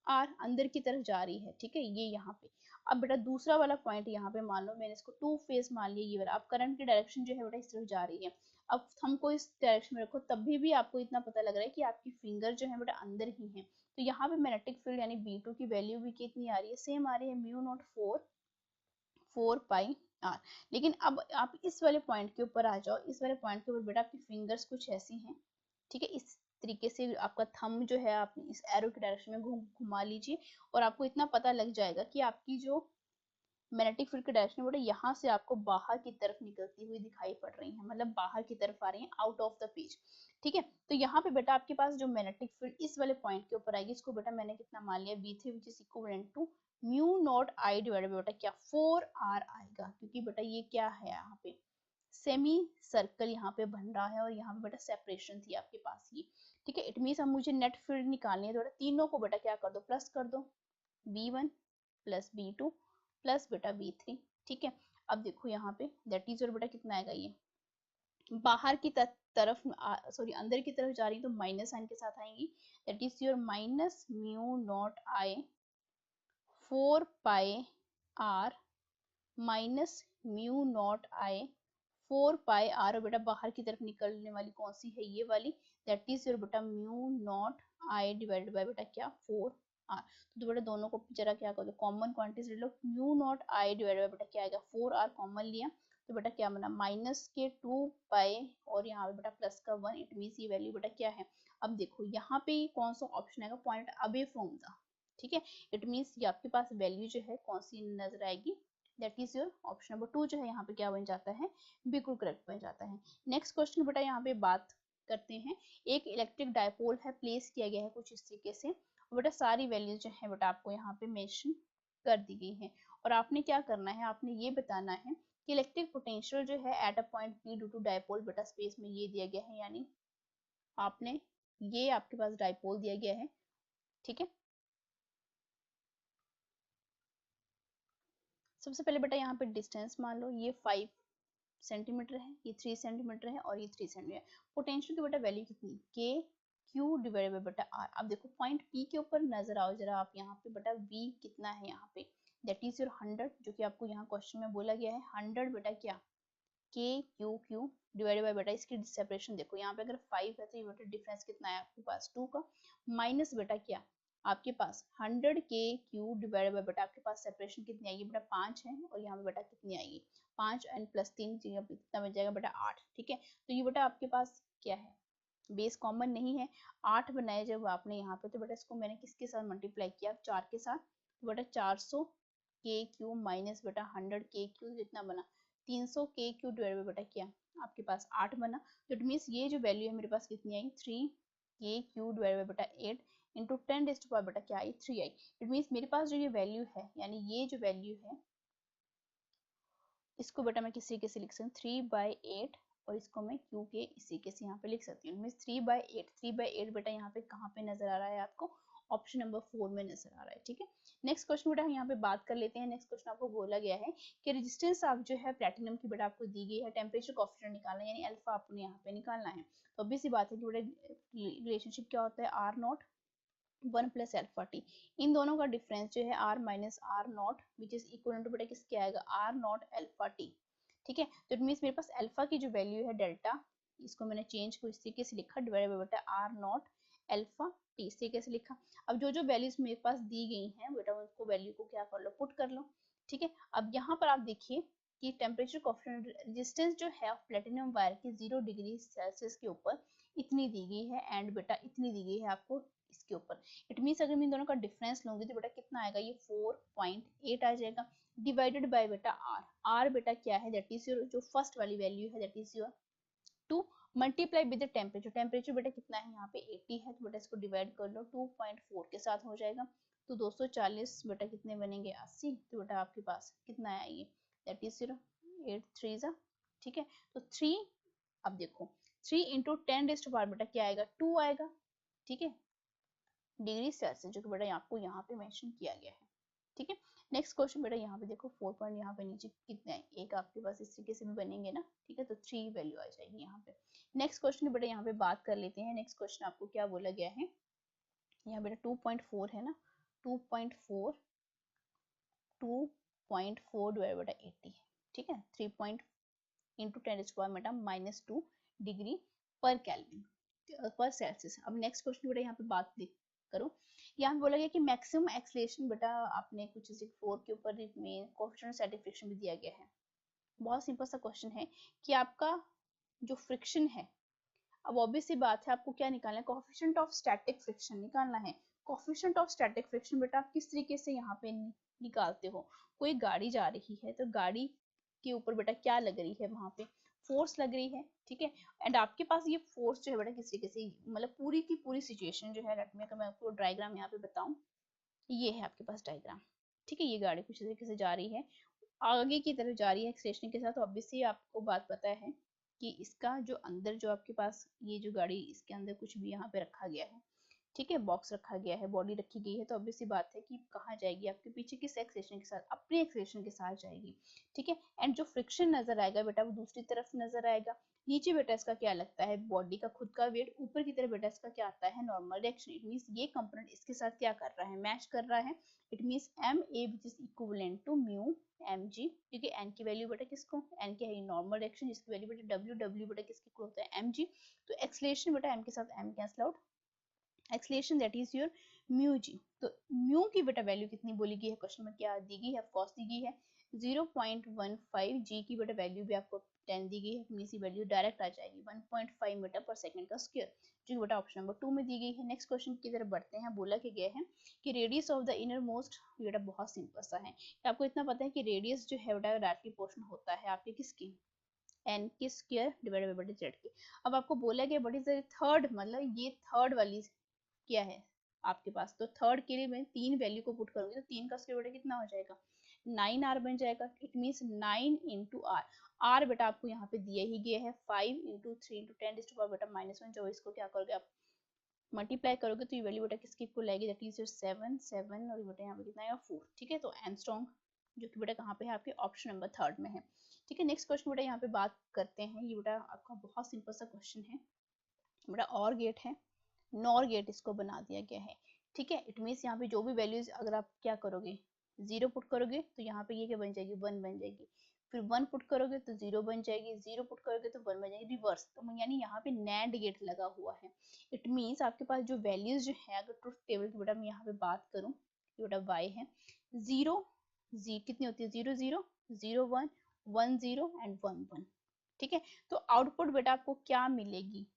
आर, अंदर की तरफ जा रही है। ठीक है, ये यहाँ पे। अब बेटा दूसरा वाला पॉइंट यहाँ पे मान लो मैंने इसको टू फेज मान लिया ये वाला। अब करंट की डायरेक्शन जो है बेटा इस तरफ जा रही है। अब हमको इस डायरेक्शन में रखो तब भी आपको इतना पता लग रहा है कि आपकी फिंगर जो है बेटा अंदर ही है। तो यहाँ पे मैग्नेटिक फील्ड यानी B2 की वैल्यू भी कितनी आ रही है, सेम आ रही है म्यू नॉट 4 पाई आर। लेकिन अब आप इस वाले पॉइंट के ऊपर आ जाओ, इस वाले पॉइंट के ऊपर बेटा आपकी फिंगर्स कुछ ऐसी हैं। ठीक है, इस तरीके से आपका थंब जो है आप इस एरो की डायरेक्शन में घुमा लीजिए और आपको इतना पता लग जाएगा कि आपकी जो मैग्नेटिक फील्ड की डायरेक्शन बेटा यहाँ से आपको बाहर की तरफ निकलती हुई दिखाई पड़ रही है, मतलब बाहर की तरफ आ रही है, आउट ऑफ द पेज। ठीक है, तो यहाँ पे बेटा आपके पास जो मैग्नेटिक फील्ड इस वाले पॉइंट के ऊपर आएगी, इसको बेटा मैंने कितना मान लिया V3 which is equivalent to mu naught I divided by बेटा क्या 4r आएगा, क्योंकि बेटा ये क्या है यहाँ पे सेमी सर्कल यहाँ पे बन रहा है और यहाँ पे बेटा सेपरेशन थी आपके पास ये। ठीक है, इट मीन्स अब मुझे नेट फील्ड निकालनी है, तो बेटा तीनों को बेटा क्या कर दो प्लस कर दो, V1 प्लस V2 प्लस बेटा V3। ठीक है, अब देखो यहाँ पे दैट इज और बेटा कितना आएगा, ये बाहर की तरफ सॉरी अंदर की तरफ जा रही है तो माइनस साइन के साथ आएंगी, that is your minus mu naught I 4 pi R minus mu naught I 4 pi R, बेटा बाहर की तरफ निकलने वाली कौन सी है, ये वाली, दैट इज योर बेटा mu naught I divided by बेटा क्या 4 आर। तो बेटा दोनों को जरा क्या कर दो कॉमन क्वांटिटीज ले लो, mu naught I divided by बेटा क्या आएगा 4 आर कॉमन लिया तो बेटा क्या बना माइनस के 2 पाई और यहाँ पे बेटा प्लस का 1, इट मीन्स ये वैल्यू बेटा क्या है। अब देखो यहाँ पे कौन सा ऑप्शन आएगा, पॉइंट अवे फ्रॉम द। ठीक है, इट मीन्स ये आपके पास वैल्यू जो है कौन सी नजर आएगी, that is your option number 2 जो है यहाँ पे क्या बन जाता है, बिल्कुल करेक्ट बन जाता है। नेक्स्ट क्वेश्चन बेटा यहाँ पे बात करते हैं, एक इलेक्ट्रिक डायपोल है प्लेस किया गया है कुछ इस तरीके से, बेटा सारी वैल्यूज जो है बेटा आपको यहाँ पे मेंशन कर दी गई है और आपने क्या करना है, आपने ये बताना है कि इलेक्ट्रिक पोटेंशियल जो है at a point P due to dipole बेटा स्पेस में ये दिया गया है, यानी आपने ये आपके पास डायपोल दिया गया है। ठीक है, सबसे पहले बेटा यहाँ पे डिस्टेंस मान लो ये 5 सेंटीमीटर है, ये 3 सेंटीमीटर है और ये 3 सेंटीमीटर है। पोटेंशियल की बेटा वैल्यू कितनी के क्यू डिवाइडेड बाय बेटा आर। अब देखो पॉइंट पी के ऊपर नजर आओ जरा आप, यहाँ पे बेटा वी कितना है यहाँ पे, दैट इज योर 100, जो कि आपको यहाँ क्वेश्चन में बोला गया है 100 बेटा क्या के क्यू क्यू डिवाइडेड बाय बेटा इसकी सेपरेशन देखो यहाँ पे अगर 5 है तो ये बेटा डिफरेंस कितना है आपके पास 2 का, माइनस बेटा क्या आपके पास 100 के क्यू डिवाइडेड बाय बेटा आपके पास सेपरेशन कितनी आएगी बेटा 5 है और यहाँ पे बेटा कितनी आएगी 5 एंड प्लस 3 कितना बन जाएगा बेटा 8। ठीक है, तो ये बेटा आपके पास क्या है, बेस कॉमन नहीं है, 8 बनाए जब आपने यहाँ पे तो बेटा इसको मैंने किसके साथ मल्टीप्लाई किया 4 के साथ, तो बेटा 400 के क्यू माइनस बेटा 100 के क्यू जितना बना 300 के क्यू डिवाइड बाय बेटा क्या आपके पास 8 बना, तो इट मीन्स ये जो वैल्यू है मेरे पास कितनी आई 3 के क्यू डिवाइड बाय बेटा 8 इंटू 10 रेज़ टू पावर बेटा क्या आई 3 आई। इट मीन्स मेरे पास जो ये वैल्यू है यानी ये जो वैल्यू है इसको बेटा मैं किसी के से लिख सकती हूँ 3/8 और इसको मैं क्यू के इसी के से यहाँ पे लिख सकती हूँ, मीन्स 3/8 बेटा यहाँ पे कहाँ पे नजर आ रहा है आपको, ऑप्शन नंबर 4 में नजर आ रहा है। ठीक है, नेक्स्ट क्वेश्चन बेटा यहाँ पे बात कर लेते हैं। नेक्स्ट क्वेश्चन आपको बोला गया है कि रेजिस्टेंस आप जो है प्लेटिनम की बेटा आपको दी गई है, टेम्परेचर कोएफिशिएंट निकालना है यानी अल्फा आपने यहाँ पे निकालना है। तो obvious सी बात है कि बेटा रिलेशनशिप क्या होता है R naught 1 plus alpha T, इन दोनों का डिफरेंस जो है r minus R naught which is equal to बेटा किसके आएगा r नॉट एल्फा टी। ठीक है, तो इट मीन्स मेरे पास अल्फा की जो वैल्यू है डेल्टा, इसको मैंने चेंज को इस तरीके से लिखा डिवाइड बाय बेटा r नॉट एल्फा टी इस तरीके से लिखा। अब जो जो वैल्यूज मेरे पास दी गई हैं बेटा उनको वैल्यू को क्या कर लो पुट कर लो। ठीक है, अब यहाँ पर आप देखिए कि टेम्परेचर कोएफिशिएंट रेजिस्टेंस जो है प्लेटिनम वायर की 0 डिग्री सेल्सियस के ऊपर इतनी दी गई है एंड बेटा इतनी दी गई है आपको इसके ऊपर। इट मीन्स अगर मैं इन दोनों का डिफरेंस लूंगी तो बेटा कितना आएगा, ये 4.8 आ जाएगा डिवाइडेड बाय बेटा आर। आर बेटा क्या है, दैट इज योर जो फर्स्ट वाली वैल्यू है that is your 2 multiply with the temperature. Temperature बेटा कितना है यहाँ पे 80 है तो बेटा इसको डिवाइड कर लो 2.4 के साथ हो जाएगा तो 240 बेटा कितने बनेंगे 80, तो बेटा आपके पास कितना आया ये, दैट इज 0, 8 3 जा, ठीक है। तो 3, अब देखो 3 इंटू 10⁻⁴ बेटा क्या आएगा 2 आएगा, ठीक है, डिग्री सेल्सियस, जो कि बेटा आपको यहाँ पे मेंशन किया गया है, ठीक है। नेक्स्ट क्वेश्चन बेटा यहाँ पे देखो 4 पॉइंट यहाँ पे नीचे कितने हैं, एक आपके पास इस तरीके से भी बनेंगे ना, ठीक है, तो 3 वैल्यू आ जाएगी यहाँ पे। नेक्स्ट क्वेश्चन बेटा यहाँ पे बात कर लेते हैं। नेक्स्ट क्वेश्चन आपको क्या बोला गया है, यहाँ बेटा 2.4 है ना, 2.4 डिवाइड बेटा 80 है, ठीक है, 3 इंटू 10⁻⁻ -2 डिग्री पर केल्विन पर सेल्सियस। अब नेक्स्ट क्वेश्चन बेटा यहाँ पे बात करो, यहाँ पे बोला गया कि मैक्सिमम एक्सेलरेशन बेटा आपने कुछ 4 के ऊपर में कोएफिशिएंट स्टैटिक फ्रिक्शन भी दिया गया है। बहुत सिंपल सा क्वेश्चन है कि आपका जो फ्रिक्शन है, अब ऑब्वियस सी बात है आपको क्या निकालना है, कोएफिशिएंट ऑफ स्टैटिक फ्रिक्शन निकालना है। कोएफिशिएंट ऑफ स्टैटिक फ्रिक्शन बेटा आप किस तरीके से यहाँ पे निकालते हो, कोई गाड़ी जा रही है तो गाड़ी के ऊपर बेटा क्या लग रही है, वहां पे फोर्स लग रही है, ठीक है, एंड आपके पास ये फोर्स जो है बेटा किस तरीके से, मतलब पूरी की पूरी सिचुएशन जो है, लेट मी अगर मैं आपको डायग्राम यहाँ पे बताऊं, ये है आपके पास डायग्राम, ठीक है, ये गाड़ी कुछ तरीके से जा रही है, आगे की तरफ जा रही है एक्सेलरेशन के साथ। ऑब्वियसली आपको बात पता है कि इसका जो अंदर जो आपके पास ये जो गाड़ी, इसके अंदर कुछ भी यहाँ पे रखा गया है, ठीक है, बॉक्स रखा गया है, बॉडी रखी गई है, तो ऑब्वियस सी बात है कि कहाँ जाएगी, आपके पीछे किस एक्सेलरेशन के साथ, अपने एक्सेलरेशन के साथ जाएगी, ठीक है। एंड जो फ्रिक्शन नजर आएगा बेटा वो दूसरी तरफ नजर आएगा। नीचे बेटा इसका क्या लगता है, बॉडी का खुद का वेट, ऊपर की तरफ बेटा इसका क्या आता है, नॉर्मल डायरेक्शन। इट मींस ये कंपोनेंट इसके साथ क्या कर रहा है, मैच कर रहा है। It means M A which is equivalent to mu M G, क्योंकि एन की वैल्यू बेटा किसको, एन की है नॉर्मल डायरेक्शन, जिसकी वैल्यू बेटा डब्ल्यू, डब्ल्यू बेटा किसके इक्वल होता है एम जी। तो एक्सेलरेशन बेटा एम के साथ M cancel out, acceleration that is your mu G. तो म्यू की बेटा वैल्यू कितनी बोली गई है, क्वेश्चन में क्या दी गई है, ऑफ कोर्स दी गई है 0.15, जी की बेटा वैल्यू भी आपको 10 दी गई है, तो इसी वैल्यू डायरेक्ट आ जाएगी 1.5 मीटर पर सेकंड का स्क्वायर, जो बेटा ऑप्शन नंबर 2 में दी गई है। नेक्स्ट क्वेश्चन की तरफ बढ़ते हैं। बोला कि गया है कि radius of the inner most, बेटा बहुत सिंपल सा है, आपको इतना पता है कि रेडियस जो है बेटा डायरेक्टली प्रोपोर्शनल होता है आपके किसकी, एन की स्क्वायर डिवाइडेड बाय जेड की। अब आपको बोला गया व्हाट इज द थर्ड, मतलब ये थर्ड वाली क्या है आपके पास, तो थर्ड के लिए मैं 3 वैल्यू को पुट करूंगी, तो 3 का स्क्वायर बेटा कितना हो जाएगा 9r बन जाएगा। It means 9 into R, R बेटा आपको यहाँ पे दिया ही गया है 5 इंटू 3 इंटू 10⁻⁻ -1, जो इसको क्या करोगे आप मल्टीप्लाई करोगे तो ये वैल्यू बेटा किसकी इक्वल आएगी, दैट इज 7 7, और बेटा यहाँ पे कितना आएगा 4, ठीक है। तो एंगस्ट्रॉम जो कि बेटा कहाँ पे है, आपके ऑप्शन नंबर 3 में है, ठीक है। नेक्स्ट क्वेश्चन बेटा यहाँ पे बात करते हैं, ये बेटा आपका बहुत सिंपल सा क्वेश्चन है बेटा, और गेट है, नॉर गेट इसको बना दिया गया है, ठीक है। इट मीन्स यहाँ पे जो भी वैल्यूज अगर आप क्या करोगे, 0 पुट करोगे तो यहाँ पे ये क्या बन जाएगी 1 बन जाएगी, फिर 1 पुट करोगे तो 0 बन जाएगी, 0 पुट करोगे तो 1 बन जाएगी, रिवर्स। तो यानी यहाँ पे नैंड गेट लगा हुआ है। इट मीन्स आपके पास जो वैल्यूज जो है, अगर ट्रुथ टेबल की बेटा मैं यहाँ पे बात करूँ, बेटा y है 0 जी कितनी होती है 0 0 0 1 1 0 एंड 1 1, ठीक है। तो आउटपुट बेटा आपको क्या मिलेगी,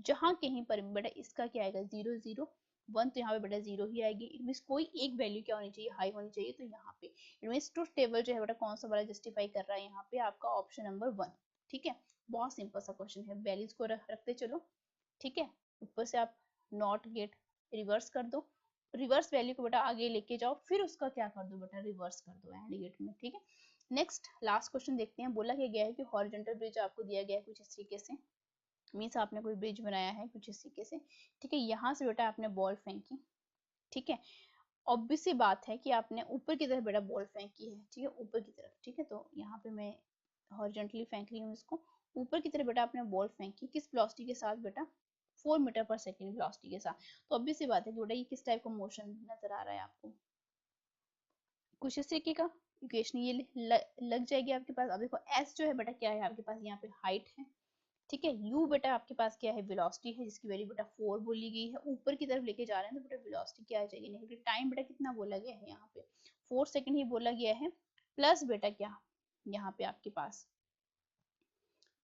जहां कहीं पर बेटा इसका क्या आएगा 0 0 1, तो यहाँ पे बेटा 0 ही आएगी। इट मींस कोई एक वैल्यू क्या होनी चाहिए, हाई होनी चाहिए, तो यहाँ पे इट मींस ट्रुथ टेबल जो है बेटा कौन सा वाला जस्टिफाई कर रहा है, यहाँ पे आपका ऑप्शन नंबर 1, ठीक है। बहुत सिंपल सा क्वेश्चन है, वैल्यूज को रखते चलो, ठीक है। ऊपर से आप नॉट गेट रिवर्स कर दो, रिवर्स वैल्यू को बेटा आगे लेके जाओ, फिर उसका क्या कर दो बेटा रिवर्स कर दो एंड गेट में, ठीक है। नेक्स्ट लास्ट क्वेश्चन देखते हैं। बोला गया है कि हॉरिजॉन्टल ब्रिज आपको दिया गया है कुछ इस तरीके से, मीन्स आपने कोई ब्रिज बनाया है कुछ इस तरीके से, ठीक है। यहाँ से बेटा आपने बॉल फेंकी, ठीक है, ऑब्वियस सी बात है कि आपने ऊपर की तरफ बेटा बॉल फेंकी है, ठीक है, ऊपर की तरफ, ठीक है। तो यहाँ पे मैं हॉरिजॉन्टली फेंक रही हूँ इसको, ऊपर की तरफ बेटा आपने बॉल फेंकी, किस वेलोसिटी के साथ बेटा 4 मीटर पर सेकेंड वेलोसिटी के साथ। तो ऑब्वियस सी बात है कि बेटा ये किस टाइप का मोशन नजर आ रहा है आपको, कुछ इस तरीके का इक्वेशन ये लग जाएगी आपके पास। अब देखो एस जो है बेटा क्या है आपके पास, यहाँ पे हाइट है, ठीक है। u बेटा आपके पास क्या है वेलोसिटी है, जिसकी वैल्यू बेटा 4 बोली गई है, ऊपर की तरफ लेके जा रहे हैं तो बेटा वेलोसिटी क्या आ जाएगी नेगेटिव, टाइम बेटा कितना बोला गया है यहाँ पे 4 सेकंड ही बोला गया है, प्लस बेटा क्या यहाँ पे आपके पास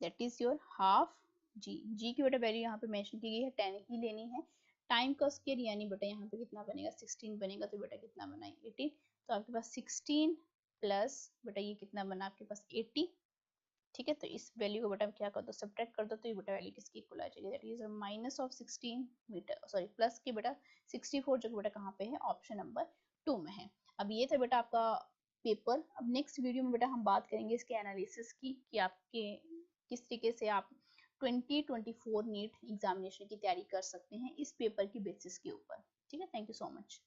दैट इज योर हाफ जी की बेटा वैल्यू यहाँ पे मेंशन की गई है 10 ही लेनी है, टाइम का स्क्वायर यानी बेटा यहाँ पे कितना बनेगा 16 बनेगा, तो बेटा कितना बना 18, तो आपके पास 16 प्लस बेटा ये कितना बना आपके पास 80, ठीक है। तो इस वैल्यू को बेटा क्या कर दो, सब्ट्रैक्ट कर दो, तो ये बेटा वैल्यू किसकी इक्वल आ जाएगी, that is minus of 16 meter, sorry plus की बेटा 64, जो बेटा कहाँ पे है, ऑप्शन नंबर 2 में है। अब ये था बेटा आपका पेपर। अब नेक्स्ट वीडियो में बेटा हम बात करेंगे इसके एनालिसिस की, कि आपके किस तरीके से आप 2024 नीट एग्जामिनेशन की तैयारी कर सकते हैं इस पेपर की बेसिस के ऊपर। ठीक है, थैंक यू सो मच।